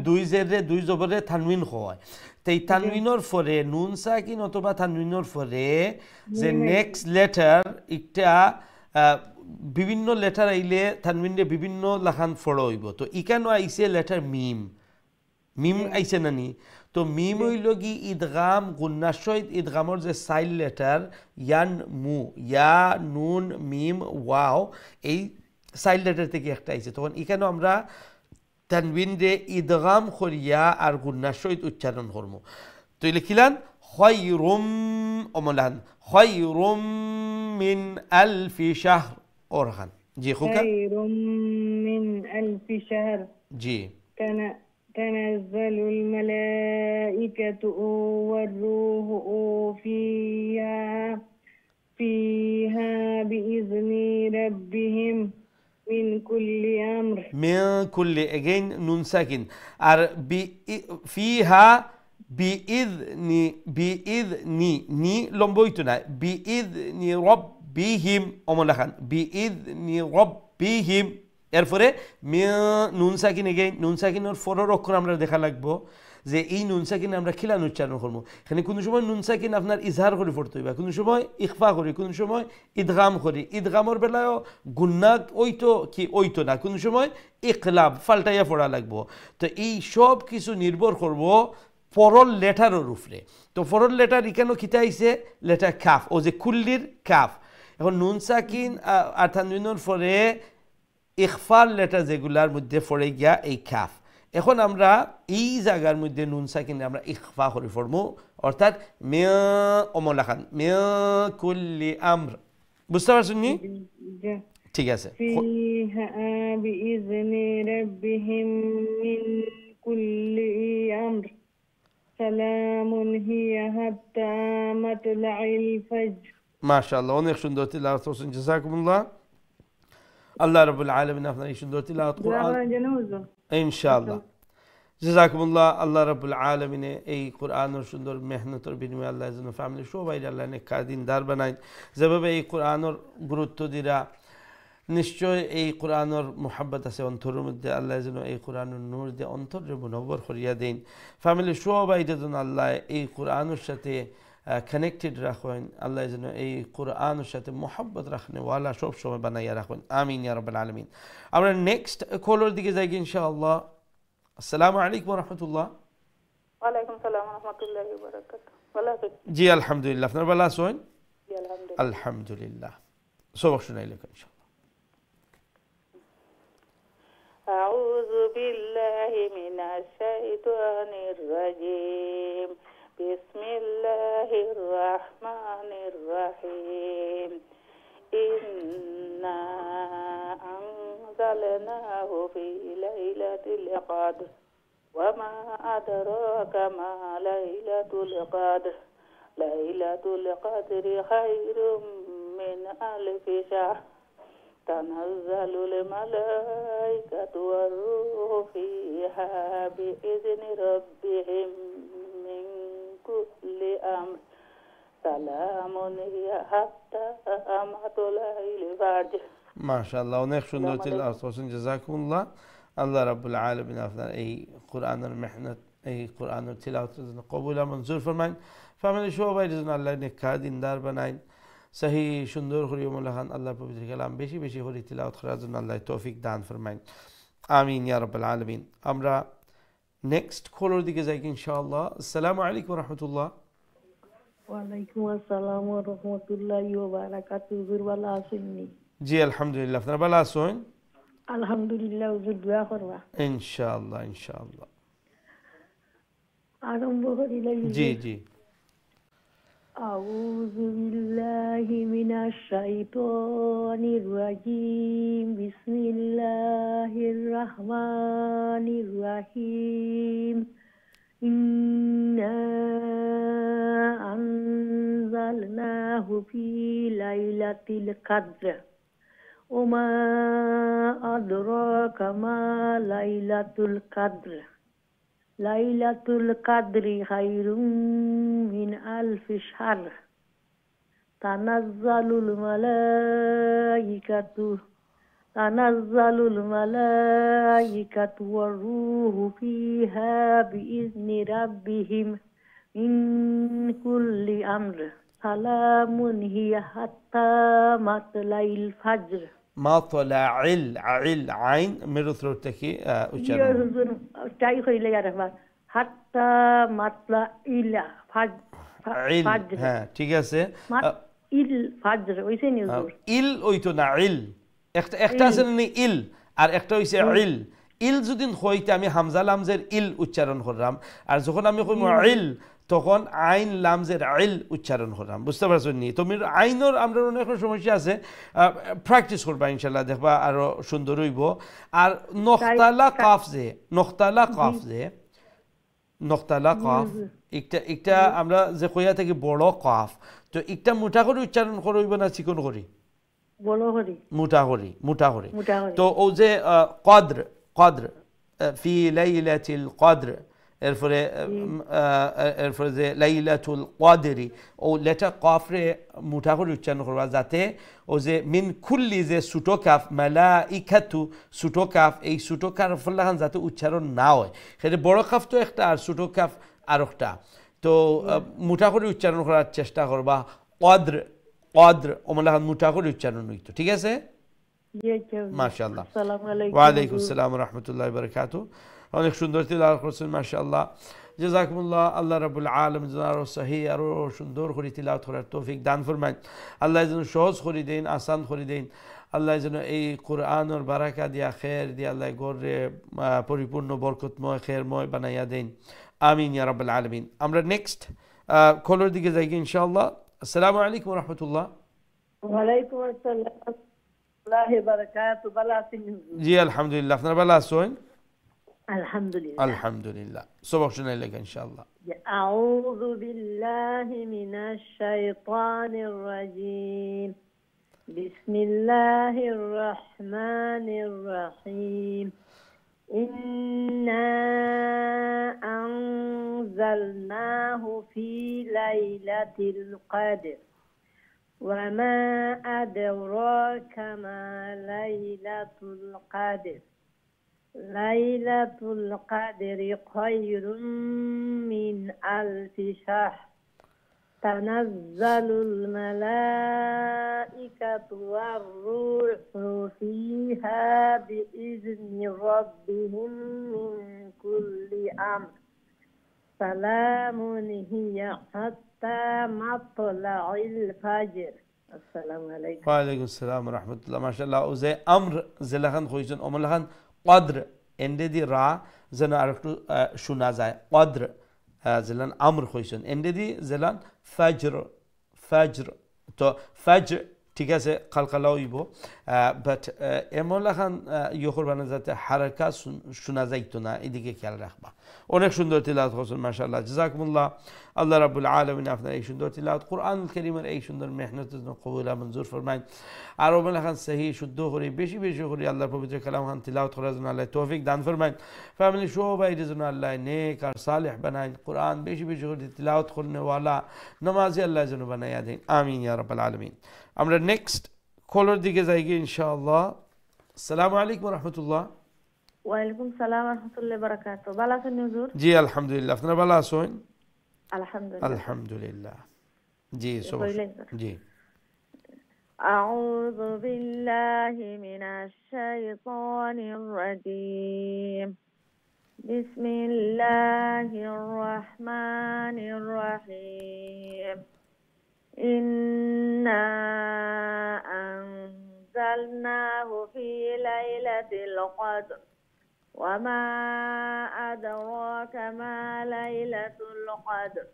দুই জেরে দুই জবরে তানবিন হয়। তো এই তানবিনের পরে নুন সাকিন অথবা তানবিনের পরে যে নেক্সট লেটার একটা বিভিন্ন লেটার আইলে তানবিনে বিভিন্ন লাখান ফড়ো হইব। তো ইকানো আইছে লেটার মিম, মিম আইছে নানি, তো মিম হইল কি ইদগাম গুন্নার সহিত ইদগামর যে সাইল লেটার ইয়ান মু ইয়া নুন মিম ওয়াও, এই সাইল লেটার থেকে একটা আইছে। তখন এখানে আমরা তানবিন রে ইদগাম করিয়া আর গুন্নার সহিত উচ্চারণ করবো। তো লিখিলাম খয়রুম অমলান খয়রুম মিন আলফি শাহর ওরহান। জি খুকা। খয়রুম মিন আলফি শাহর। জি। تنزل الملائكة والروح فيها بإذن ربهم من كل أمر. من كل again نون ساكن আর فيها بإذن নি লম্বইতো না, بإذن ربهم অমলাখান بإذن ربهم। এরপরে নুন সাকিন এগেইন, নুন সাকিনের ফরের অক্ষর আমরা দেখা লাগবো যে এই নুন সাকিন আমরা খিলান উচ্চারণ করবো। এখানে কোনো সময় নুন সাকিন আপনার ইজহার করে পড়তে হইবা, কোনো সময় ইখফা করি, কোনো সময় ইদগাম করি। ইদগামর বেলায়ও গুন্না ওইতো কি ওইতো না, কোনো সময় ইকলাব ফাল্টাইয়া পড়া লাগবো। তো এই সব কিছু নির্ভর করব পরল লেটারের উপরে। তো পরল লেটার এখানেও খিতা আইছে লেটার কাফ, ও যে কুল্লির কাফ। এখন নুন সাকিন আর তানবিনের পরে ইখফার লেটার যেগুলার মধ্যে পড়ে গিয়া এই কাফ। এখন আমরা এই জায়গার মধ্যে নুন সাকিনে আমরা ইখফা করে পড়বো, অর্থাৎ মিয়া অমলাখান মিয়া কুল্লি আমর। বুঝতে পারছেন নি? ঠিক আছে। ফিহা বিইذনি রাব্বিহিম মিন কুল্লি আমর সালামুন হিয়া হাত্তা মাতলাইল ফাজর। মাশাআল্লাহ, অনেক সুন্দর তিলাওয়াত করছেন, জাযাকুমুল্লাহ। আল্লাহ রাব্বুল আলামিন আপনার এই সুন্দর তিলাওয়াত কোরআন ইনশাআল্লাহ জাযাকুমুল্লাহ। আল্লাহ রাব্বুল আলামিনে এই কোরআনের সুন্দর মেহনতের বিনিময়ে আল্লাহ যেন ফ্যামিলি সবাই আল্লাহ নেককার দিনদার বানায়। যেভাবে এই কোরআনের গুরুত্ব দিরা, নিশ্চয় এই কোরআনের মোহাব্বত আছে অন্তরের মধ্যে, আল্লাহ যেন এই কোরআনের নূর দিয়ে অন্তরে মুনব্বর করিয়া দেন। ফ্যামিলি সবাই যেন আল্লাহ এই কোরআনের সাথে কানেক্টেড রাখেন, আল্লাহ যেন এই কোরআনের সাথে মোহাব্বত রাখনেওয়ালা সব সময় বানাইয়া রাখেন। আমিন ইয়া রাব্বাল আলামিন। আমরা নেক্সট কলের দিকে যাই ইনশাআল্লাহ। আসসালামু আলাইকুম ওয়া রাহমাতুল্লাহ। ওয়ালাইকুম সালাম ওয়া রাহমাতুল্লাহি ওয়া বারাকাতুহু। ভালো আছেন? জি আলহামদুলিল্লাহ, আপনারা ভালো আছেন? জি আলহামদুলিল্লাহ। আলহামদুলিল্লাহ, সবক শুনাইলে ইনশাআল্লাহ। আউযু বিল্লাহি মিনাশ শাইতানির রাজীম। বিসমিল্লাহির রাহমানির রাহিম। ইন্না আনজালনাহু ফি লাইলাতিল কদর ওয়া মা আদরাকা মা লাইলাতুল কদর। লাইলাতুল কদরি খায়রুম মিন আলফি শাহর। তানাজ্জালুল মালাইকাতু ওয়ার রূহু ফিহা বিইذনি রাব্বিহিম মিন কুল্লি আমর। সালামুন হিয়া হাত্তা মাতলাইল ফাজর। মাশাআল্লাহ, অনেক সুন্দর তিলাওয়াত করছেন, জাযাকুমুল্লাহ। আল্লাহ রাব্বুল আলামিন আপনার এই কোরআনের মেহনত, এই কোরআনের তিলাওয়াতের জন্য কবুল আর মঞ্জুর ফরমাইন। ফ্যামিলি সবাই যেন আল্লাহ নেককার দিনদার বানাইন। সহি সুন্দর করে মোলাখান আল্লাহ পবিত্র কালাম বেশি বেশি করে তিলাওয়াত করার জন্য আল্লাহ তৌফিক দান ফরমাইন। আমিন ইয়া রাব্বাল আলামিন। আমরা নেক্সট কলের দিকে যাই ইনশাআল্লাহ। আসসালামু আলাইকুম ওয়া রাহমাতুল্লাহ। ওয়ালাইকুম আসসালাম ওয়া রাহমাতুল্লাহি ওয়া বারাকাতুহু। হুজুর ভালো আছেন? জি আলহামদুলিল্লাহ, আপনারা ভালো আছেন? আলহামদুলিল্লাহ। হুজুর দোয়া করবা ইনশাআল্লাহ ইনশাআল্লাহ। আরম্ভ করিলে জি জি। আউযু বিল্লাহি মিনাশ শাইতানির রাজীম। বিসমিল্লাহির রাহমানির রাহিম। ইন্না আনজালনাহু ফি লাইলাতিল কদর ওয়া মা আদরাকা মা লাইলাতুল কদর। লাইলাতুল কদরি খায়রুম মিন আলফি শাহর। তানাজ্জালুল মালাইকাতু ওয়ার রূহু ফিহা বিইذনি রাব্বিহিম মিন কুল্লি আমর। সালামুন হিয়া হাত্তা মাতলাইল ফাজর। মাতলাইল আইল আইন মেরু থ্রোটটাকে উচ্চারণ তাই হইলে আর হাত্তা মাতলাইল ফাজর। হ্যাঁ ঠিক আছে। ইল ফাজর ওইছে নি হুজুর? ইল ওইতো না, ইল একটা আছে না ইল, আর একটা হইছে ইল। ইল যদি হইতে আমি হামজা লামজের ইল উচ্চারণ করলাম, আর যখন আমি কইম ইল তখন আইন লামজের আইল উচ্চারণ করলাম। বুঝতে পারছেন নি? তুমি আইনের আমরা অনেক সমস্যা আছে, প্র্যাকটিস করবা ইনশাল্লাহ, দেখবা আরো সুন্দর হইব। আর নখতালা কাফ যে নখতালা কাফ একটা আমরা যে কইয়া থাকি বড় কাফ, তো একটা মুঠা করে উচ্চারণ করইব না চিকন করি? মুঠা করি। তো ও যে কদ্র ফি লাইলাতিল কদ্র, এরপরে যে লাইলাতুল কদরি, ও লেটা কফরে মুঠা করে উচ্চারণ করবা, যাতে ও যে মিন খুল্লি যে ছোটো কাফ মালাইকাতু ছোটো কাফ, এই ছোটো কাফলাখান যাতে উচ্চারণ না হয়। সেটা বড় কাফ তো একটা, আর ছোটো কাফ আর একটা। তো মুঠা করে উচ্চারণ করার চেষ্টা করবা। কদ্র ওমলাখান মুঠা করে উচ্চারণ হইতো। ঠিক আছে? মাশাআল্লাহ। ওয়ালাইকুম আসসালাম ওয়া রাহমাতুল্লাহি ওয়া বারাকাতুহু। অনেক সুন্দর তিলাওয়াত করছেন মাশাআল্লাহ, জাযাকুমুল্লাহ। আল্লাহ রাব্বুল আলামিন যেন আরো সহি আরো সুন্দর করে তিলাওয়াত করার তৌফিক দান ফরমায়। আল্লাহ যেন সহজ করে দেন, আসান করে দেন। আল্লাহ যেন এই কোরআনের বারাকা দিয়া খের দিয়া আল্লাহ গড়ে পরিপূর্ণ বরকতময় খেরময় বানাইয়া দেন। আমিন ইয়া রাব্বুল আলামিন। আমরা নেক্সট কলের দিকে যাই ইনশাআল্লাহ। আসসালামু আলাইকুম ওয়া রাহমাতুল্লাহ। ওয়ালাইকুম আসসালাম ওয়া রাহমাতুল্লাহি ওয়া বারাকাতুহু। ভালো আছেন? জি আলহামদুলিল্লাহ, আপনারা ভালো আছেন? আলহামদুলিল্লাহ আলহামদুলিল্লাহ। সবক শুনাইলে ইনশাআল্লাহ। أعوذ بالله من الشيطان الرجيم بسم الله الرحمن الرحيم إنا أنزلناه في ليلة القدر وما أدراك ما ليلة القدر ليلة القدر خير من ألف شهر تنزل الملائكة والروح فيها بإذن ربهم من كل أمر سلام هي حتى مطلع الفجر. السلام عليكم. وعليكم السلام ورحمة الله. ما شاء الله. وزي أمر زلخان خويشن أملخان قدر اندي را زنا عرفتو شو نازاي قدر زلان أمر خويشن اندي زلان فجر تو فجر ঠিক আছে কালকালাও ইব বাট এমলাখান ইয়খর বানাজাতে হারাকা শোনা যাইতো না, এদিকে খেয়াল রাখবা। অনেক সুন্দর তিলাওয়াত করছেন মাশাআল্লাহ, জাযাকুমুল্লাহ। আল্লাহ রাব্বুল আলামিন আপনার এই সুন্দর তিলাওয়াত কুরআনুল কারীমের এই সুন্দর মেহনতের জন্য কবুল মঞ্জুর ফরমাইন। আর ওমলাখান সহি শুদ্ধ করে বেশি বেশি করে আল্লাহর পবিত্র কালাম খান তিলাওয়াত করার জন্য আল্লাহ তৌফিক দান ফরমাইন। ফ্যামিলি সবাই জন্য আল্লাহ নেক আর সালেহ বানাইন, কোরআন বেশি বেশি করে তিলাওয়াত করনে ওয়ালা নামাজি আল্লাহ যেন বানাইয়া দেন, আমিন ইয়া রাব্বাল আলামিন। আমরা নেক্সট কলর দিকে যাই গিয়ে ইনশাআল্লাহ। আসসালামু আলাইকুম ওয়া রাহমাতুল্লাহ। ওয়ালাইকুম সালাম ওয়া রাহমাতুল্লাহি ওয়া বারাকাতুহু। ভালো আছেন হুজুর? জি আলহামদুলিল্লাহ, আপনারা ভালো আছেন? আলহামদুলিল্লাহ আলহামদুলিল্লাহ। জি জি। আউযু বিল্লাহি মিনাশ শাইতানির রাজীম। বিসমিল্লাহির রহমানির রহিম। إنا أنزلناه في ليلة القدر وما أدراك ما ليلة القدر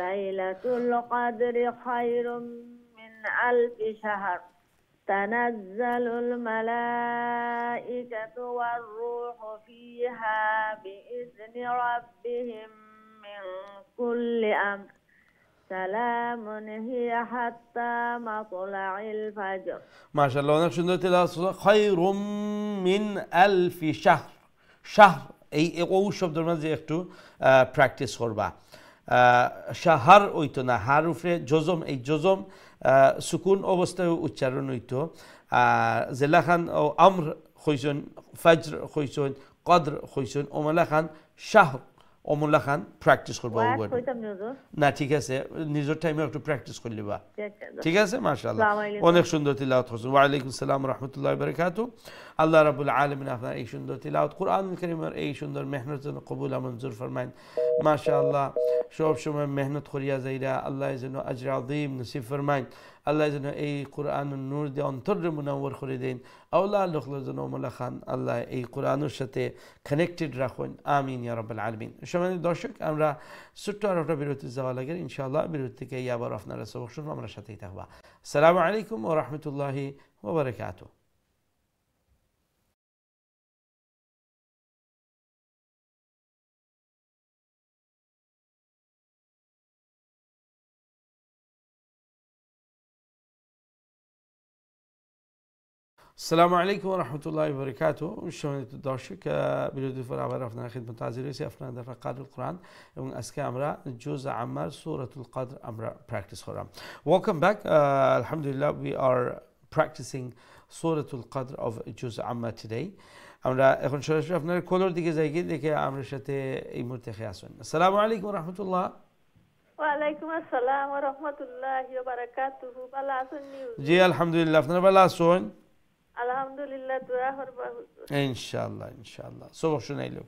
ليلة القدر خير من ألف شهر تنزل الملائكة والروح فيها بإذن ربهم من كل أمر سلام هي حتى مطلع الفجر। ما شاء الله অনেক সুন্দর তেলাওয়াত। خير من ألف شهر। শাহর এই ও শব্দের মাঝে একটু প্র্যাকটিস করবা। শাহর হইতো না, হার উপরে জজম, এই জজম সুকুন অবস্থায় উচ্চারণ হইতো। জেলা খান ও আমর হইছেন, ফজর হইছেন, কদর হইছেন, ওমলা খান শাহর অমুল্লা খান প্র্যাকটিস করবো না, ঠিক আছে? নিজের টাইমে একটু প্র্যাকটিস করে নিবা, ঠিক আছে? মাশাআল্লাহ, অনেক সুন্দর তিলাওয়াত করছেন। ওয়ালাইকুম আসসালাম ওয়া রাহমাতুল্লাহি ওয়া বারাকাতুহু। আল্লাহ রাব্বুল আলামিন আপনার এই সুন্দর তিলাওয়াত, কুরআনুল কারীমের এই সুন্দর মেহনতের জন্য কবুল মঞ্জুর ফরমাইন। মাশাআল্লাহ, সব সময় মেহনত করিয়া যাইরা আল্লাহ যেন আজর আযীম নসিব ফরমাইন। আল্লাহ যেন এই কোরআনুল নূর দিয়ে অন্তরে মুনাওয়ার করে দেন। আওলা লোকদের জন্য ওমলা খান আল্লাহ এই কোরআনের সাথে কানেক্টেড রাখুন, আমিন ইয়া রাব্বাল আলামিন। সম্মানিত দর্শক, আমরা ছোট্ট আর একটা বিরতি যাওয়া লাগে, ইনশাআল্লাহ বিরতি থেকে আবার আপনারা সবক শুনবো, আমরা সাথেই থাকবা। আসসালামু আলাইকুম ওয়া রাহমাতুল্লাহি ওয়া বারাকাতুহু। আসসালামু আলাইকুম ওয়া রাহমাতুল্লাহি ওয়া বারাকাতুহু। সম্মানিত দর্শক, বিরতির পর আবার আপনার খিদমতে হাজির হয়েছি, আপনাদের কাদরুল কোরআন, এবং আজকে আমরা জুজ আম্মার সূরাতুল কদর আমরা প্র্যাকটিস করলাম। Welcome back. আলহামদুলিল্লাহ, উই আর প্র্যাকটিসিং সূরাতুল কদর অফ জুজ আম্মা টুডে। আমরা এখন সরাসরি আপনার কলর দিকে যাই গিয়ে দেখে আমার সাথে এই মুহূর্তে খেয়ে আসুন। আসসালামু আলাইকুম ওয়া রাহমাতুল্লাহ। ওয়ালাইকুম আসসালাম ওয়া রাহমাতুল্লাহি ওয়া বারাকাতুহু। ভালো আছেন? জি আলহামদুলিল্লাহ, আপনারা ভালো আছেন? আলহামদুলিল্লাহ, দোয়া করবা হুজুর। ইনশাআল্লাহ ইনশাআল্লাহ। সবক শুনাইলো।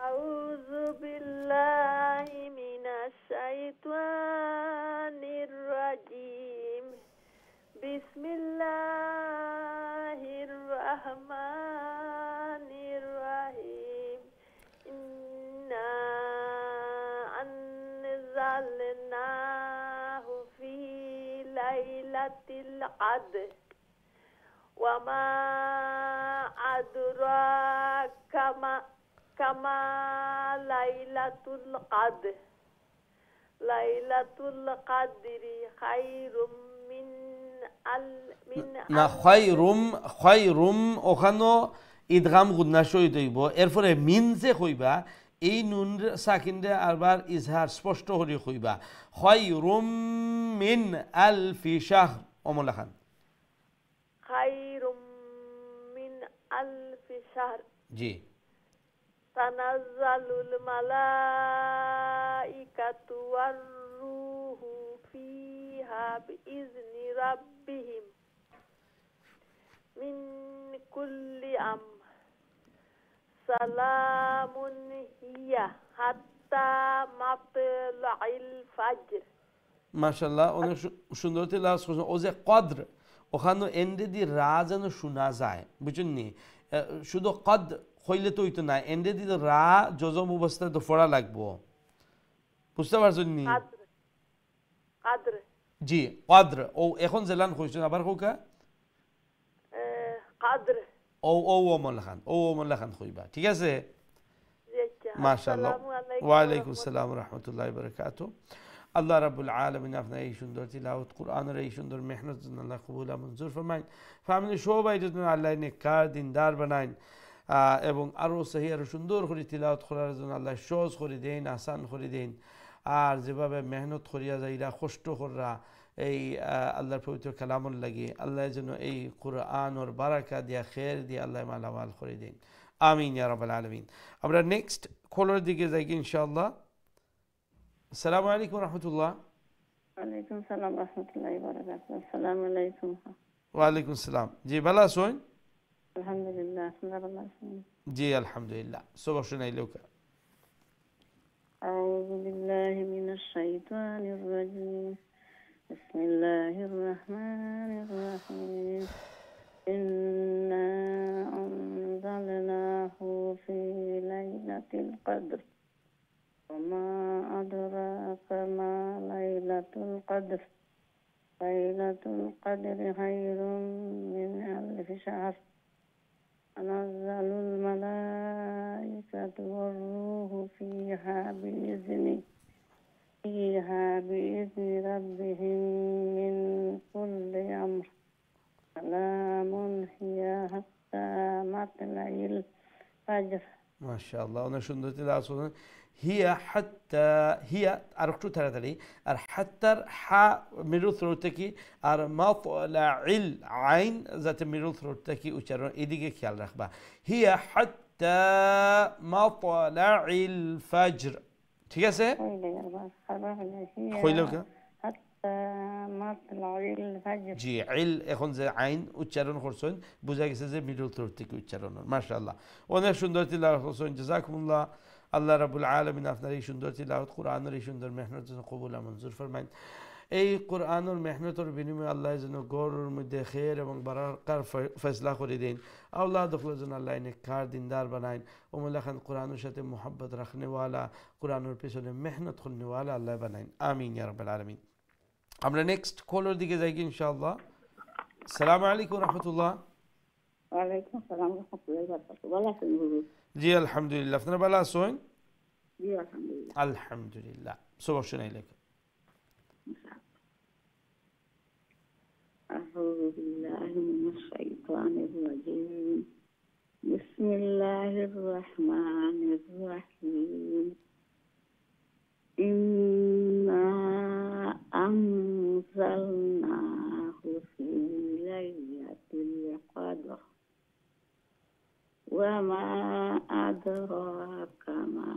আউযু বিল্লাহি মিনাশ শাইতানির রাজীম। বিসমিল্লাহির রহমানির রহিম। ইন্না আনজালনাহু ফি লাইলাতিল কদর وما أدراك ما ليلة القدر লাইলাতুল কাদরি খায়রুম মিন না খয়রুম ওখানো ইদগাম গুন্না শহীদ হইব এরপরে মিন যে কইবা এই নুন সাকিনরে আরবার ইজহার স্পষ্ট করে কইবা খয়রুম মিন আলফি শাহর অমলা খান খায়রুম মিন আলফি শাহর জি তানাজ্জালুল মালাইকাতু ওয়ার রূহু ফিহা বিইজনি রাব্বিহিম মিন কুল্লি আমর সালামুন হিয়া হাত্তা মাতলাইল ফাজর। মাশাআল্লাহ অনেক সুন্দর তিলাওয়াত করছেন। ও যে কদ্র ওখানে এন্ডে দি রা যেন শোনা যায় বুঝছেন নি শুধু কদ হইলে তো হইতো না এন্ডে দি রা জজম অবস্থায় তো পড়া লাগবো বুঝতে পারছেন নি কাদর জি কদ্র ও এখন জেলান কইছেন আবার কোকা কাদর ও মোল্লা খান কইবা ঠিক আছে মাশাআল্লাহ ওয়া আলাইকুম আসসালাম ওয়া রাহমাতুল্লাহি ওয়া বারাকাতুহু আল্লাহ রাব্বুল আলামিন আপনার এই সুন্দর তিলাওয়াত কোরআনের এই সুন্দর মেহনত জন্য আল্লাহ কবুল মঞ্জুর ফরমাইন ফ্যামিলি সবাই জন্য আল্লাহ নেককার দিনদার বানাইন এবং আরও সহি আরও সুন্দর করে তিলাওয়াত করার জন্য আল্লাহ সহজ করে দেন আসান করে দেন আর যেভাবে মেহনত করিয়া যাইরা কষ্ট করা এই আল্লাহর পবিত্র কালামুল লাগে আল্লাহ যেন এই কোরআনের বারাকা দিয়া খের দিয়ে আল্লাহ মালামাল করে দেন আমিন ইয়া রাব্বাল আলামিন। আমরা নেক্সট কলার দিকে যাই ইনশাআল্লাহ। আসসালামু আলাইকুম রাহমাতুল্লাহ। ওয়ালাইকুম সালাম রাহমাতুল্লাহি ওয়া বারাকাতুহু। আসসালামু আলাইকুম। ওয়া আলাইকুম সালাম। জি ভালো আছেন? আলহামদুলিল্লাহ। আপনারা ভালো আছেন? জি আলহামদুলিল্লাহ। সব শুনাইলো কা আউযু বিল্লাহি মিনাশ শাইতানির রাজিম। বিসমিল্লাহির রহমানির রহিম। ইন্না আনজালনাহু ফি লাইলাতিল কদর وما أدراك ما ليلة القدر ليلة القدر خير من ألف شهر تنزل الملائكة والروح فيها بإذن ربهم من كل أمر سلام هي حتى مطلع الفجر ما شاء الله أنا شنو تلاصون هي حتى هي أركتو ترى আর হাত্তার হা মিডল থ্রোট থেকে আর মাতলা ইল আইন যাতে মিডল থ্রোট থেকে উচ্চারণ এদিকে খেয়াল রাখবা হিয়া হাত্তা মাতলা ইল ফাজর ঠিক আছে কইলো কা হাত্তা মাতলা ইল ফাজর জি ইল এখন যে আইন উচ্চারণ করছেন বোঝা গেছে যে মিডল থ্রোট থেকে উচ্চারণ মাশাআল্লাহ অনেক সুন্দর তিলাওয়াত করছেন জাযাকুমুল্লাহ আল্লাহ রাব্বুল আলামিন আপনার এই সুন্দর তিলাওয়াত কোরআনের এই সুন্দর মেহনত যেন কবুল মঞ্জুর ফরমাইন এই কোরআনের মেহনতের বিনিময়ে আল্লাহ যেন গৌরের মধ্যে খের এবং বারাকার ফয়সলা করে দেন আল্লাহ দখলের জন্য আল্লাহ নেককার দিনদার বানাইন ওমলা খান কোরআনের সাথে মোহাব্বত রাখনেওয়ালা কোরআনের পেছনে মেহনত করনেওয়ালা আল্লাহ বানাইন আমিন ইয়া রাব্বাল আলামিন। আমরা নেক্সট কলের দিকে যাই ইনশাআল্লাহ। আসসালামু আলাইকুম রাহমাতুল্লাহ। ওয়ালাইকুম আসসালাম রাহমাতুল্লাহি ওয়া বারাকাতুহু। ভালো আছেন হুজুর? জি আলহামদুলিল্লাহ। আপনারা ভালো আছেন? জি আলহামদুলিল্লাহ। আলহামদুলিল্লাহ। সব শুনাইলেন أعوذ بالله من الشيطان الرجيم بسم الله الرحمن الرحيم إنا أنزلناه في ليلة القدر وما أدراك ما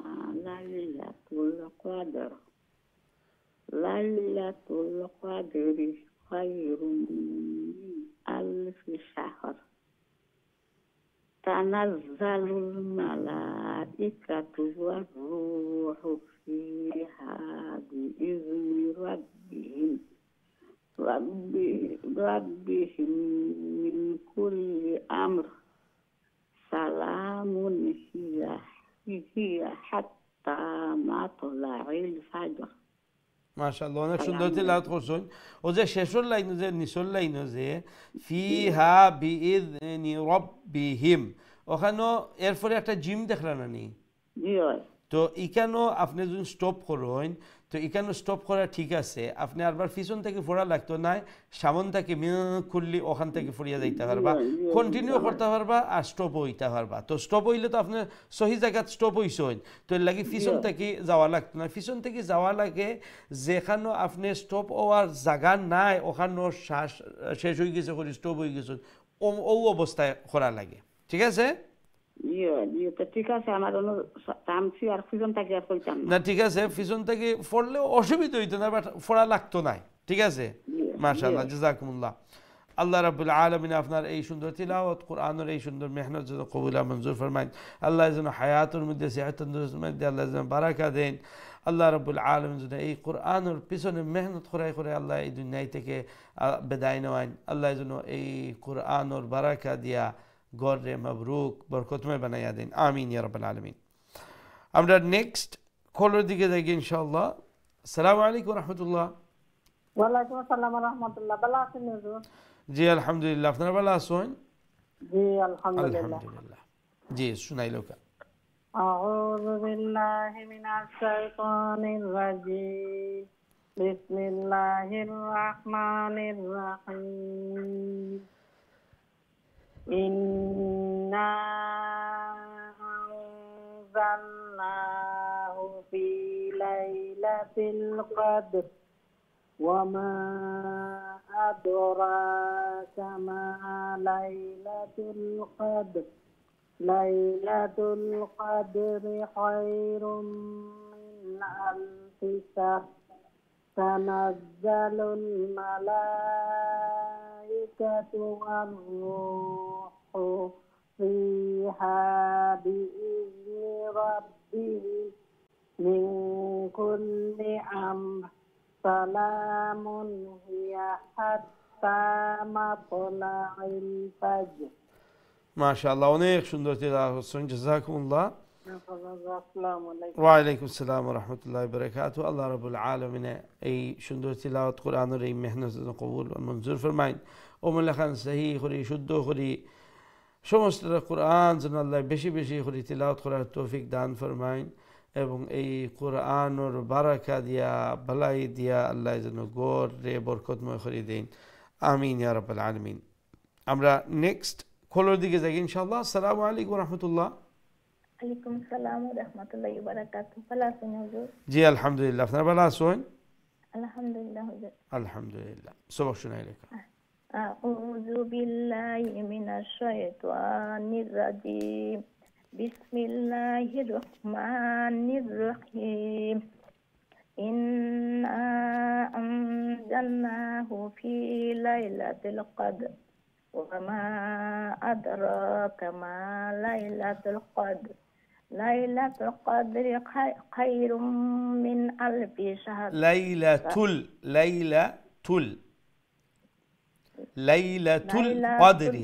ليلة القدر ليلة القدر خير من ألف شهر تنزل الملائكة والروح فيها بإذن ربهم من كل أمر سلام هي حتى مطلع الفجر মাশাআল্লাহ অনেক সুন্দর তিলাওয়াত করছেন। ও যে শেষের লাইন যে নিচের লাইন যে ফিহা বিইযনি রাব্বিহিম ওখানে এরপরে একটা জিম দেখলেন না নি? জি তো এখানেও আপনি যদি স্টপ করেন তো এখানে স্টপ করা ঠিক আছে আপনি আরবার পিছন থেকে ফোড়া লাগতো না সামন থেকে খুললি ওখান থেকে ফরিয়া যাইতে পারবা কন্টিনিউ করতে পারবা আর স্টপ হইতে পারবা তো স্টপ হইলে তো আপনি সহি জায়গাত স্টপ হইছেন তো এর লাগি পিছন থেকে যাওয়া লাগতো না পিছন থেকে যাওয়া লাগে যেখানে আপনি স্টপ হওয়ার জায়গা নাই ওখানে শ্বাস শেষ হয়ে গেছে করে স্টপ হয়ে গেছে ও অবস্থায় করা লাগে ঠিক আছে ঠিক আছে আমার টামছি আর পিছন থেকে আর কইতাম না ঠিক আছে পিছন থেকে পড়লেও অসুবিধা হইতো না বাট পড়া লাগতো না ঠিক আছে মাশাআল্লাহ জাযাকুমুল্লাহ আল্লাহ রাব্বুল আলামিন আপনার এই সুন্দর তিলাওয়াত কোরআনের এই সুন্দর মেহনত যেন কবুল আর মঞ্জুর ফরমায়েন আল্লাহ যেন হায়াতের মধ্যে সিহাত তন্দুরুস্তির মধ্যে আল্লাহ যেন বারাকা দেন আল্লাহ রাব্বুল আলামিন যেন এই কোরআনের পিছনে মেহনত করে আল্লাহ এই দুনিয়া থেকে বিদায় নেওয়ান আল্লাহ যেন এই কোরআনের বারাকা দিয়া গড়ে মাবরুক বরকতময় বানাইয়া দেন আমিন ইয়া রাব্বাল আলামিন আমরা নেক্সট কলের দিকে যাই ইনশাআল্লাহ আসসালামু আলাইকুম ওয়া রাহমাতুল্লাহ ওয়া আলাইকুম আসসালাম ওয়া রাহমাতুল্লাহ ভালো আছেন হুজুর জি আলহামদুলিল্লাহ আপনারা ভালো আছেন জি আলহামদুলিল্লাহ জি শুনাইলো কা আউযু বিল্লাহি মিনাশ শাইতানির রাজিম বিসমিল্লাহির রাহমানির রাহিম إنا أنزلناه في ليلة القدر وما أدراك ما ليلة القدر ليلة القدر خير من ألف شهر تنزل الملائكة والروح فيها بإذن ربهم من كل أمر سلام هي حتى مطلع الفجر ما شاء الله অনেক সুন্দর তিলাওয়াত করছেন জাযাকুমুল্লাহ আসসালামু আলাইকুম ওয়া আলাইকুম আসসালাম ওয়া রাহমাতুল্লাহি ওয়া বারাকাতুহু আল্লাহ রাব্বুল আলামিন এই সুন্দর তিলাওয়াত কোরআনের এই মেহনত কবুল ও মঞ্জুর ফরমাইন ও মলাখান সহি করি শুদ্ধ করি সমস্ত কোরআন যেন আল্লাহ বেশি বেশি করে তিলাওয়াত করার তৌফিক দান ফরমাইন এবং এই কোরআনের বারাকা দিয়া ভালাই দিয়া আল্লাহ যেন গড়ে বরকতময় করে দেন আমিন ইয়া রাব্বাল আলামিন আমরা নেক্সট কলের দিকে যাই ইনশাআল্লাহ আসসালামু আলাইকুম ওয়া রাহমাতুল্লাহ ওয়ালাইকুম আসসালাম ওয়া রাহমাতুল্লাহি ওয়া বারাকাতুহু ভালো আছেন হুজুর জি আলহামদুলিল্লাহ আপনারা ভালো আছেন আলহামদুলিল্লাহ হুজুর আলহামদুলিল্লাহ সবক শুনাইলে আউযু বিল্লাহি মিনাশ শাইতানির রাজিম বিসমিল্লাহির রহমানির রহিম ইন্না আনজালনাহু ফি লাইলাতিল কদর ওয়া মা আদরাকা মা লাইলাতুল কদর লাইলাতুল কদরি খায়রুম মিন আলফি শাহর লাইলাতুল কদরি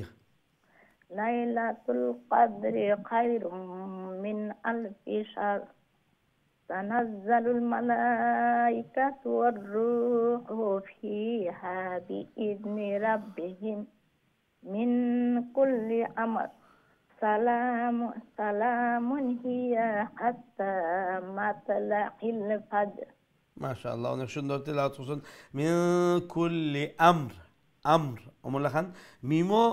লাইলাতুল কদরি খায়রুম মিন আলফি শাহর তানাজ্জালুল মালাইকাতু ওয়ার রূহু ফিহা বিইذনি রাব্বিহিম মিন কুল্লি আমর সালামুন হিয়া হাত্তা মাতলাইল ফাজর মাশাআল্লাহ অনেক সুন্দর তিলাওয়াত করছেন মিন কুল্লি আমর ওমলা খান মিমো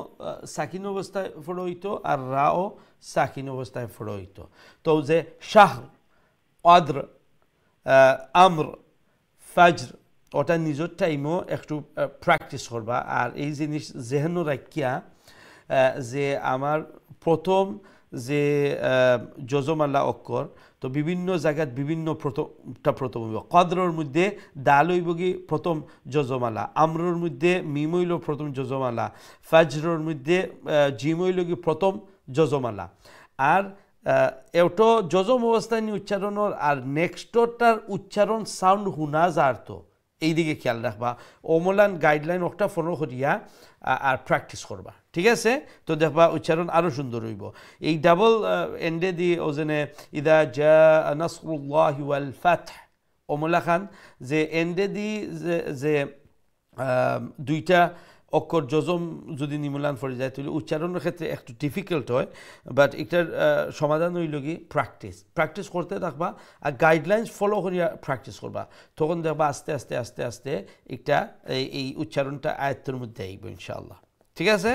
সাকিন অবস্থায় পড়ে হইতো আর রাও সাকিন অবস্থায় পড়ে হইতো তো যে শাহর কদর আমর ফজর ওটা নিজের টাইমও একটু প্র্যাকটিস করবা আর এই জিনিস জেহেন রাখিয়া যে আমার প্রথম যে যজমালা অক্ষর তো বিভিন্ন জায়গায় বিভিন্ন প্রথম হইব কদরের মধ্যে দাল হইব কি প্রথম যজমালা আমরের মধ্যে মিম হইল প্রথম যজমালা ফাজরের মধ্যে জিম হইল কি প্রথম যজমালা আর এটো যজম অবস্থায় নিয়ে উচ্চারণের আর নেক্সটটার উচ্চারণ সাউন্ড হুনা যার তো এইদিকে খেয়াল রাখবা ওমলান গাইডলাইন একটা ফলো করিয়া আর প্র্যাকটিস করবা ঠিক আছে তো দেখবা উচ্চারণ আরও সুন্দর হইব এই ডাবল এন্ডে দিয়ে ওজনে ইদা জা নাসরুল্লাহি ওয়াল ফাতহ ওমলা খান যে এন্ডে দি যে দুইটা অক্ষর জজম যদি নিমূল্যায়ন পড়ে যায় তাহলে উচ্চারণের ক্ষেত্রে একটু ডিফিকাল্ট হয়, বাট এটার সমাধান হইল কি প্র্যাকটিস করতে থাকবা আর গাইডলাইন্স ফলো করিয়া প্র্যাকটিস করবা, তখন দেখবা আস্তে আস্তে আস্তে আস্তে একটা এই উচ্চারণটা আয়ত্তের মধ্যে আইব ইনশাআল্লাহ। ঠিক আছে,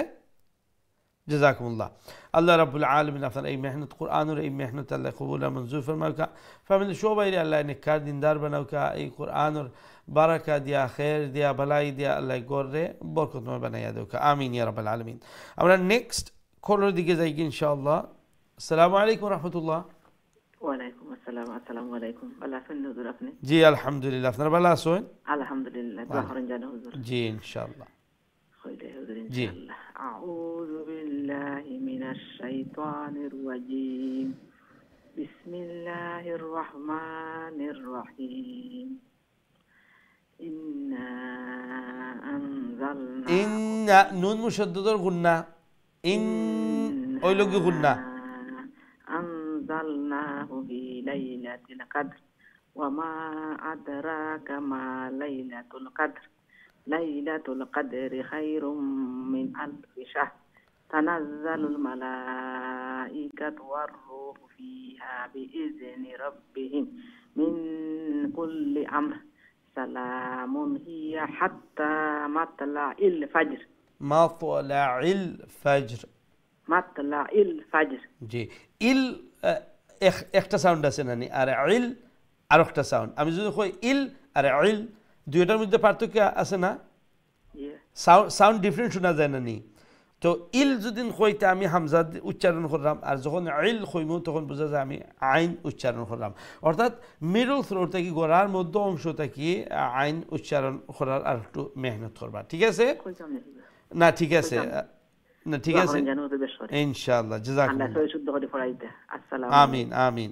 জাযাকুমুল্লাহ। আল্লাহ রাব্বুল আলামিন আপনার এই মেহনত কোরআনের এই মেহনত আল্লাহ কবুল আর মঞ্জুর ফরমাউকা, ফ্যামিলি সবাইরে আল্লাহ নেককার দিনদার বানাউকা, এই কোরআনের বারাকা দিয়া খের দিয়া বালাই দিয়া আল্লাহ গড়ে বরকতময় বানাইয়া দেউকা, আমিন ইয়া রাব্বাল আলামিন। আমরা নেক্সট কলের দিকে যাই ইনশাআল্লাহ। আসসালামু আলাইকুম রাহমাতুল্লাহ। ওয়ালাইকুম আসসালাম। আসসালামু আলাইকুম। ভালো আছেন হুজুর আপনি? জি আলহামদুলিল্লাহ, আপনারা ভালো আছেন? আলহামদুলিল্লাহ, দোয়া করেন যেন হুজুর। জি ইনশাআল্লাহ। হইলে হুজুর ইনশাআল্লাহ। আউযু বিল্লাহি মিনাশ শাইতানির রাজীম। বিসমিল্লাহির রহমানির রহিম। ইন্না আনজালনা, ইন্না নুন মুশাদ্দাদর গুন্না, ইন ওই লগি গুন্না, أنزلناه في ليلة القدر وما أدراك ما ليلة القدر ليلة القدر خير من ألف شهر تنزل الملائكة والروح فيها بإذن ربهم من كل أمر سلام هي حتى مطلع الفجر مطلع الفجر মাতলা ইল ফাজর। জি, ইল একটা সাউন্ড আছে নানি, আর ইল আর একটা সাউন্ড। আমি যদি কই ইল আর ইল দুইটার মধ্যে পার্থক্য আছে না, সাউন্ড ডিফারেন্ট শোনা যায় নানি। তো ইল যদি কইতে আমি হামজা উচ্চারণ করলাম, আর যখন ইল কইমু তখন বোঝা যায় আমি আইন উচ্চারণ করলাম। অর্থাৎ মিডল থ্রোট থেকে গলার মধ্য অংশ থেকে আইন উচ্চারণ করার আর একটু মেহনত করবা। ঠিক আছে না? ঠিক আছে না, ঠিক আছে ইনশাআল্লাহ। জাযাকুমুল্লাহ। আমিন আমিন।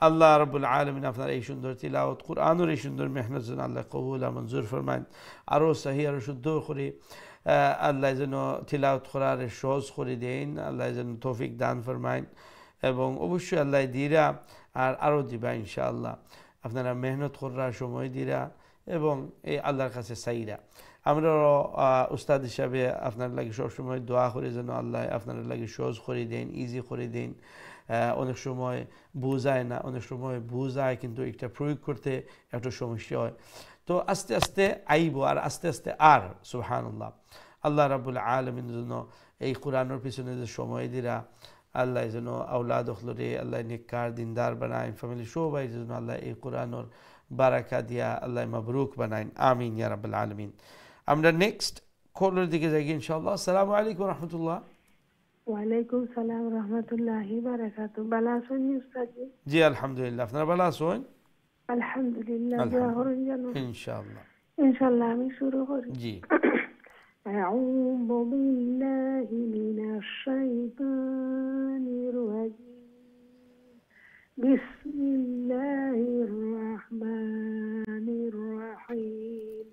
আল্লাহ রাব্বুল আলামিন আপনার এই সুন্দর তিলাওয়াত কুরআনের এই সুন্দর মেহনত যেন আল্লাহ কবুল আর মঞ্জুর ফরমায়, আরও সহি আরও শুদ্ধ করে আল্লাহ যেন তিলাওয়াত করার সহজ করে দেন, আল্লাহ যেন তৌফিক দান ফরমায়, এবং অবশ্যই আল্লাহ দিরা আর আরও দিবা ইনশাআল্লাহ। আপনারা মেহনত করার সময় দিরা এবং এই আল্লাহর কাছে চাইরা। আমরা উস্তাদ হিসাবে আপনার লাগে সবসময় দোয়া করে যেন আল্লাহ আপনার লাগে সহজ করে দেন, ইজি করে দেন। অনেক সময় বুঝায় না, অনেক সময় বুঝায় কিন্তু এটা প্রয়োগ করতে একটু সমস্যা হয়। তো আস্তে আস্তে আইব আর আস্তে আস্তে আর সুবহানাল্লাহ। আল্লাহ রাব্বুল আলামিন যেন এই কোরআনের পিছনে যে সময় দিরা আল্লাহ যেন আওলাদ হলরে আল্লাহ নেককার দিনদার বানায়, ফ্যামিলি সবাই যেন আল্লাহ এই কোরআনের বারাকা দিয়া আল্লাহ মাবরুক বানায়, আমিন ইয়া রাব্বাল আলামিন। আমরা নেক্সট কলের দিকে যাই ইনশাআল্লাহ। আসসালামু আলাইকুম রাহমাতুল্লাহ। ওয়ালাইকুম সালাম রাহমাতুল্লাহি বারাকাতুহু। ভালো আছেন উস্তাদ? জি আলহামদুলিল্লাহ, আপনারা ভালো আছেন? আলহামদুলিল্লাহ, ইনশাআল্লাহ। ইনশাআল্লাহ আমি শুরু করি। জি। আউযু বিল্লাহি মিনাশ শাইতানির রাজীম। বিসমিল্লাহির রাহমানির রাহিম।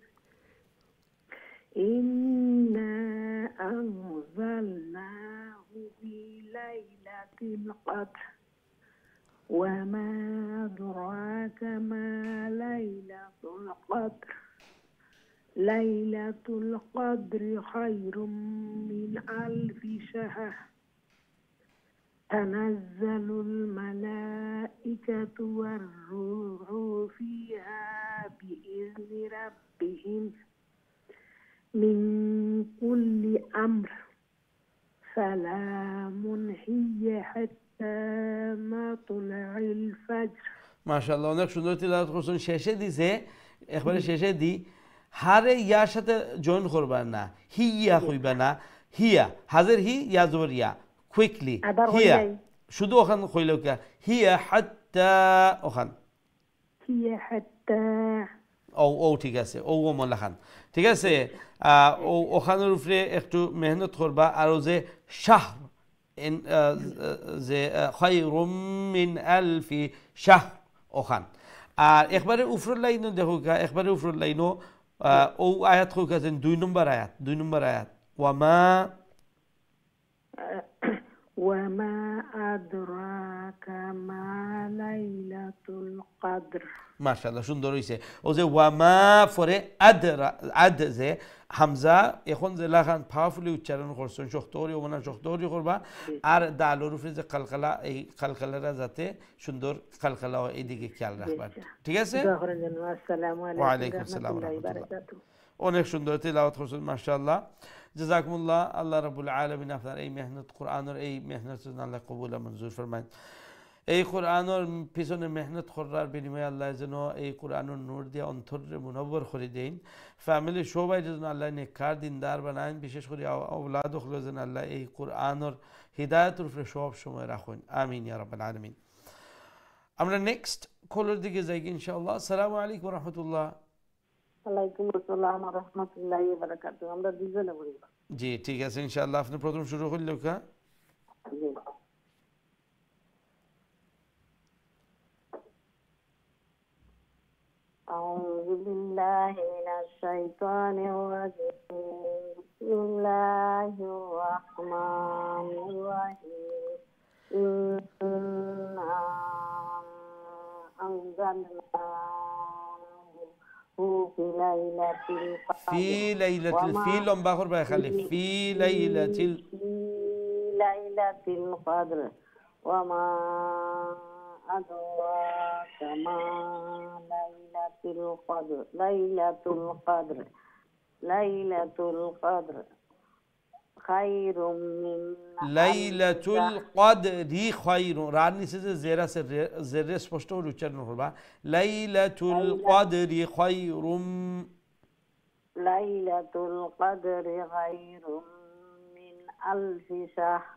إنا أنزلناه في ليلة القدر وما أدراك ما ليلة القدر ليلة القدر خير من ألف شهر تنزل الملائكة والروح فيها بإذن ربهم من كل أمر سلام هي حتى مطلع الفجر। মাশাআল্লাহ, অনেক সুন্দর তিলাওয়াত করছেন। শেষে দিছে একবারে শেষে দি হারে ইয়ার সাথে জয়েন করবা না, হিয়া কইবা না, হিয়া হাজার হি ইয়া জবর ইয়া কুইকলি হিয়া শুধু ওখান কইলো কা হিয়া হাত্তা ওখান হিয়া হাত্তা ও ঠিক আছে, ও মলা খান ঠিক আছে। ওখানের উপরে একটু মেহনত করবা। আর যে শাহ যে খায়রুম মিন আলফি শাহ ওখান। আর একবারে উপরের লাইনও দেখো, একবারে উপরের লাইনও ও আয়াত হোক আছেন 2 নম্বর আয়াত, 2 নম্বর আয়াত ওয়ামা আদরাকা মা লাইলাতুল কদর। মাশাআল্লাহ সুন্দর হইছে ও যে ওয়ামা পরে আদ যে হামজা এখন যে লাখান পাওয়ারফুলি উচ্চারণ করছেন শক্তরি ও না শক্তরি করবা আর দালুর উপরে যে কালকালা এই কালকালারা যাতে সুন্দর কালকালা হয় এইদিকে খেয়াল রাখবা ঠিক আছে আসসালামু আলাইকুম ওয়া আলাইকুম আসসালাম ওয়া রাহমাতুল্লাহ অনেক সুন্দর তিলাওয়াত করছেন মাশাআল্লাহ জাযাকুমুল্লাহ আল্লাহ রাব্বুল আলামিন আপনার এই মেহনত কোরআনের এই মেহনত আল্লাহ কবুল ও মঞ্জুর ফরমায় এই কোরআনের পিছনে মেহনত করার বিনিময়ে আল্লাহ যেন এই কোরআনের নূর দিয়ে অন্তরে মুনব্বর করে দেন ফ্যামিলি সবাই যেন আল্লাহ নেককার দিনদার বানায় বিশেষ করে আওলাদ হলো যেন আল্লাহ এই কোরআনের হিদায়াতের উপরে সব সময় রাখুন আমিন ইয়া রাব্বাল আলামিন আমরা নেক্সট কলের দিকে যাই ইনশাআল্লাহ আসসালামু আলাইকুম ওয়া রাহমাতুল্লাহ ওয়ালাইকুম আসসালাম ওয়া রাহমাতুল্লাহি ওয়া বারাকাতুহু আমরা দুজনে বলবো জি ঠিক আছে ইনশাআল্লাহ আপনি প্রথম শুরু করলেন কা জি أعوذ بالله من الشيطان الرجيم بسم الله الرحمن الرحيم إنا أنزلناه في ليلة القدر في ليلة في لمبا خربا خلي في ليلة القدر وما أدراك ما ليلة القدر ليلة القدر خير من ليلة القدر خير راني سيزه زيرا زيرا স্পষ্ট করে উচ্চারণ করবা ليلة القدر خير ليلة القدر خير من ألف شهر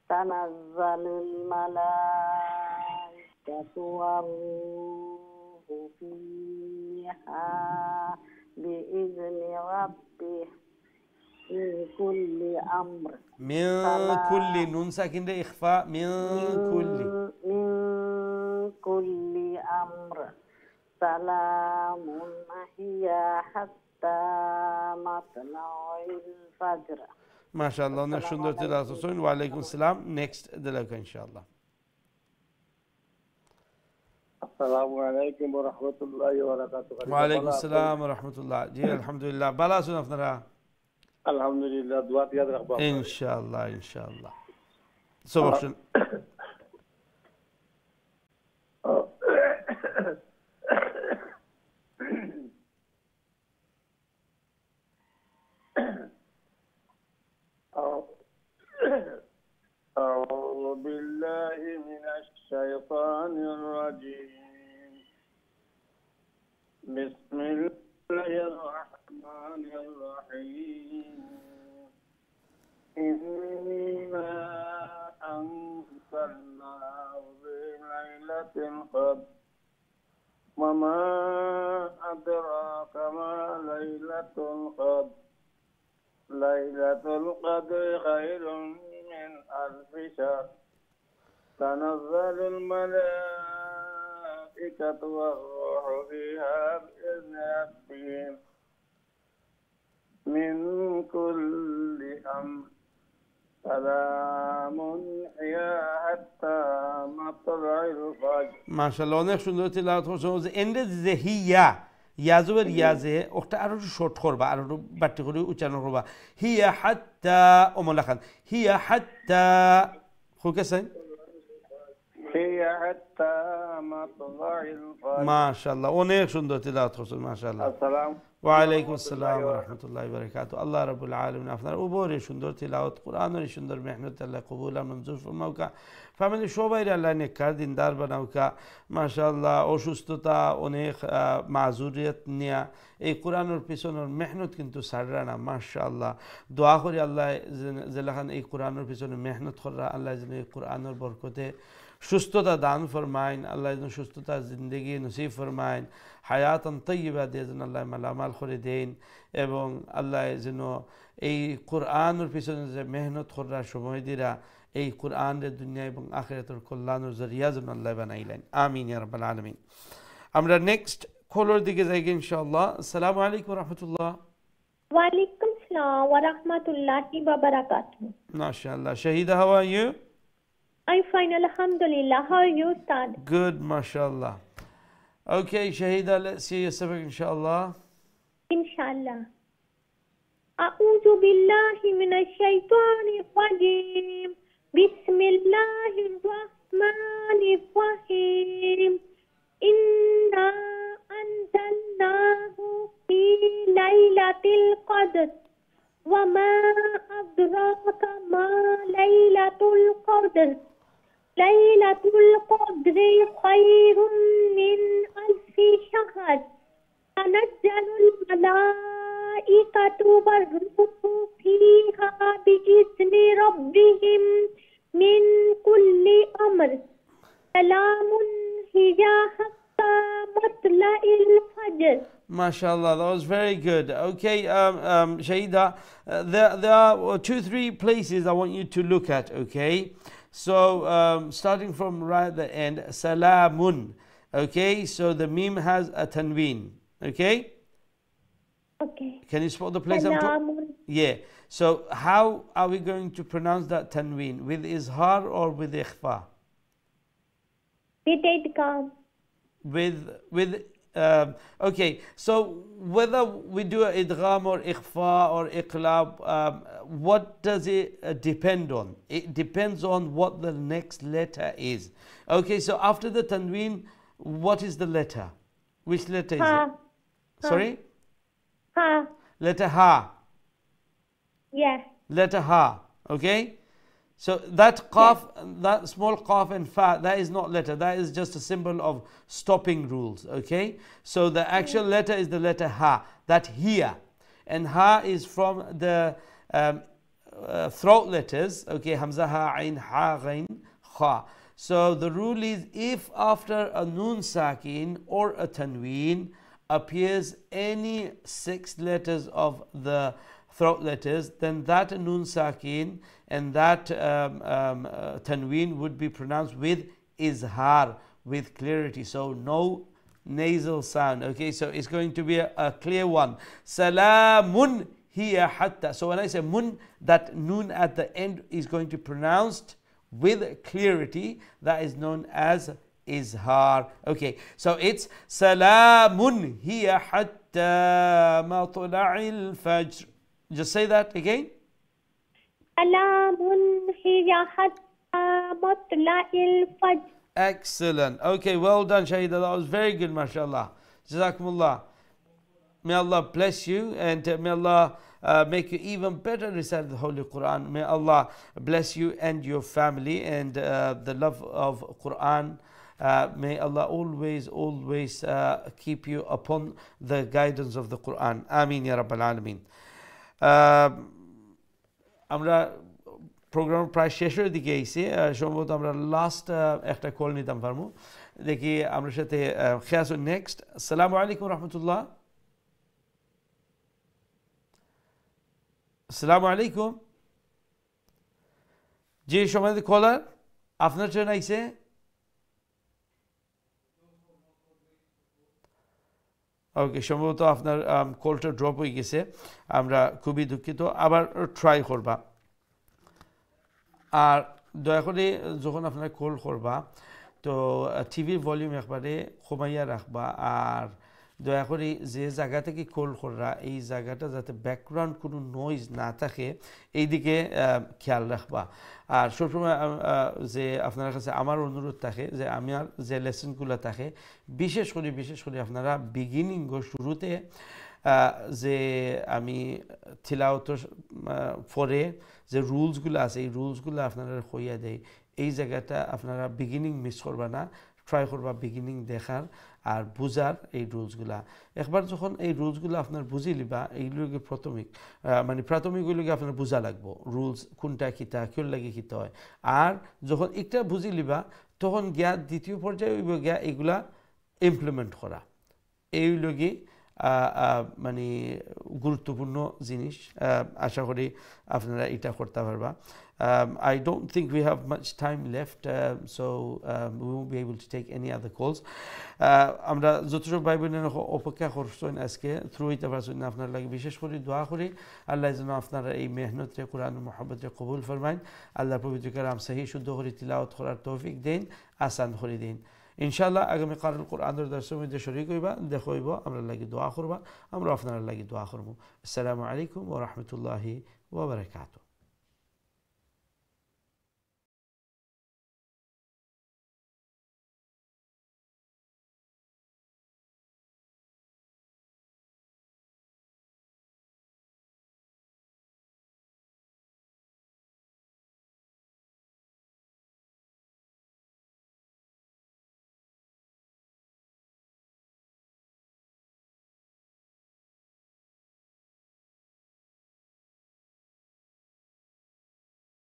تنزل الملائكة والروح فيها بإذن ربه من كل أمر من كل نون ساكن ده إخفاء من كل أمر سلام هي حتى مطلع الفجر ما شاء الله অনেক সুন্দর তেলাওয়াত করছেন ওয়া আলাইকুম আসসালাম নেক্সট দিলাকা ইনশাআল্লাহ আসসালামু আলাইকুম ওয়া রাহমাতুল্লাহি ওয়া বারাকাতুহু ওয়া আলাইকুম আসসালাম ওয়া রাহমাতুল্লাহ জি আলহামদুলিল্লাহ ভালো আছেন আপনারা আলহামদুলিল্লাহ দোয়া ইয়াদ রাখবা ইনশাআল্লাহ সবকশন أعوذ بالله من الشيطان الرجيم بسم الله الرحمن الرحيم إنا أنزلناه في ليلة القدر وما أدراك ما ليلة القدر ليلة القدر خير من ألف شهر تنزل الملائكة والروح فيها بإذن ربهم من كل أمر سلام هي حتى مطلع الفجر ما شاء الله অনেক সুন্দর তেলাওয়াত করছেন এন্ডে যে হিয়া ইয়াজুবের ইয়াজে ওটা আরো শর্ট করবা আর বাড়তি করে উচ্চারণ করবা হিয়া হাত্তা ওমলা খান হিয়া হাত্তা হুকেছেন হিয়া হাত্তা মাতলাইল ফাজর মাশাআল্লাহ অনেক সুন্দর তেলাওয়াত করছেন মাশাআল্লাহ আসসালামু ওয়া আলাইকুম আসসালাম ওয়া রাহমাতুল্লাহি ওয়া বারাকাতুহু আল্লাহ রাব্বুল আলামিন আপনার উপরে সুন্দর তেলাওয়াত কোরআনের সুন্দর মেহনত আল্লাহ কবুল আর মঞ্জুর ফরমাউকা ফ্যামিলি সবাই আল্লাহ নেককার দিনদার বানাউকা মাশাআল্লাহ অসুস্থতা অনেক মাজুরিয়ত নিয়া এই কোরআনের পিছনের মেহনত কিন্তু সাররা না মাশাআল্লাহ দোয়া করি আল্লাহ জেলাখান এই কোরআনের পিছনে মেহনত করা আল্লাহ যেন এই কোরআনের বরকতে সুস্থতা দান ফরমাইন আল্লাহ যেন সুস্থতা জিন্দগি নসিব ফরমাইন হায়াতান তৈবা দিয়ে যেন আল্লাহ মালামাল করে দেন এবং আল্লাহ যেন এই কোরআনের পিছনে যে মেহনত করার সময় দিরা এই কোরআনের দুনিয়া এবং আখিরাতের কল্যাণের জরিয়া যেন আল্লাহ বানাইলেন আমিন ইয়া রাব্বাল আলামিন আমরা নেক্সট কলের দিকে যাই ইনশাআল্লাহ আসসালামু আলাইকুম ওয়া রাহমাতুল্লাহ ওয়া আলাইকুম আসসালাম ওয়া রাহমাতুল্লাহি ওয়া বারাকাতুহু মাশাআল্লাহ Shahida how are you I'm fine, alhamdulillah. How are you, Ustad? Good, mashallah. Okay, Shahida, let's see your sabak, inshallah. Inshallah. أعوذ بالله من الشيطان الرجيم. بسم الله الرحمن الرحيم. إنا أنزلناه في ليلة القدر وما أدراك ما ليلة القدر. ليلة القدر خير من ألف شهر. تنزل الملائكة والروح فيها بإذن ربهم من كل أمر. سلام هي حتى مطلع الفجر. MashaAllah, that was very good. Okay, Shahida, there are 2-3 places I want you to look at, okay? So, starting from right at the end, Salamun, okay? So, the meme has a tanween, okay? Okay. Can you spot the place I'm talking? Yeah. So, how are we going to pronounce that tanween? With izhar or with ikhfa? With idgham. Okay, so whether we do an idgham or ikhfa or iqlab, what does it depend on? It depends on what the next letter is. Okay, so after the tanween, what is the letter? Which letter is it? Sorry? Ha. Letter ha. Yeah. Letter ha. Okay? So that qaf, that small qaf and fa, that is not letter. That is just a symbol of stopping rules. Okay? So the actual letter is the letter ha. That here. And ha is from the throat letters. Okay? Hamza, ha, ain, ha, ghain, kha. So the rule is if after a nun sakin or a tanween appears any 6 letters of the throat letters, then that nun sakin and that tanween would be pronounced with izhar, with clarity. So no nasal sound. Okay, so it's going to be a clear one. Salamun hiya hatta. So when I say mun, that nun at the end is going to be pronounced with clarity. That is known as izhar. Okay, so it's Salamun hiya hatta matla'il fajr. Just say that again. Salamun hiya hatta matla'il fajr. Excellent. Okay, well done, Shahida. That was very good, mashallah. Jazakumullah. May Allah bless you and may Allah make you even better recite the Holy Quran. May Allah bless you and your family and the love of Quran. May Allah always keep you upon the guidance of the Quran. Ameen ya Rabbal Alameen. আমরা programme প্রায় শেষের দিকে এসেছি সম্ভবত আমরা last একটা call নিতাম পারবো দেখি আমরা সাথে খেয়াসুন নেক্সট আসসালামু আলাইকুম রহমতুল্লাহ আসসালামু আলাইকুম জি সম্মানিত কলার আপনার ট্রেন আইছে ওকে সম্ভবত আপনার কলটা ড্রপ হয়ে গেছে আমরা খুবই দুঃখিত আবার ট্রাই করবা আর দয়া করে যখন আপনারা কল করবা তো টিভির ভলিউম একবারে কমাইয়া রাখবা আর দয়া করে যে জায়গা থেকে কল কররা এই জায়গাটা যাতে ব্যাকগ্রাউন্ড কোনো নয়েজ না থাকে এই দিকে খেয়াল রাখবা আর সবসময় যে আপনার কাছে আমার অনুরোধ থাকে যে আমার যে লেসনগুলো থাকে বিশেষ করে আপনারা বিগিনিং শুরুতে যে আমি তিলাওয়াত পরে যে রুলসগুলো আছে এই রুলসগুলো আপনারা কইয়া দেয় এই জায়গাটা আপনারা বিগিনিং মিস করবা না ট্রাই করবা বিগিনিং দেখার আর বুঝার এই রুলসগুলা একবার যখন এই রুলসগুলো আপনার বুঝি লিবা এইগুলোকে প্রাথমিকগুলোকে আপনার বুঝা লাগবো রুলস কোনটা কিতা কেউ লাগে কিতা হয় আর যখন একটা বুঝি লিবা তখন গিয়া দ্বিতীয় পর্যায়ে গিয়া এইগুলা ইমপ্লিমেন্ট করা এই লগে মানে গুরুত্বপূর্ণ জিনিস আশা করি আপনারা এটা করতে পারবা I don't think we have much time left so we won't be able to take any other calls আমরা যতটুকু ভাই বোনের অপেক্ষা করছেন আজকে থ্রু হইতে পারছেন আপনার লাগে বিশেষ করে দোয়া করি আল্লাহ যেন আপনারা এই মেহনতে কোরআন মুহাব্বতে কবুল ফরমাইন আল্লাহ পবিত্র কালাম সহি শুদ্ধ করে তিলাওয়াত করার তৌফিক দেন আসান করে দিন ইনশাআল্লাহ আগামী কারুল কোরআনের দর্শের মধ্যে শরীক হইবা দেখো হইব আমরা লাগি দোয়া করবা আমরা আপনারা লাগি দোয়া করব আসসালামু আলাইকুম ওয়া রাহমাতুল্লাহি ওয়া বারাকাতুহু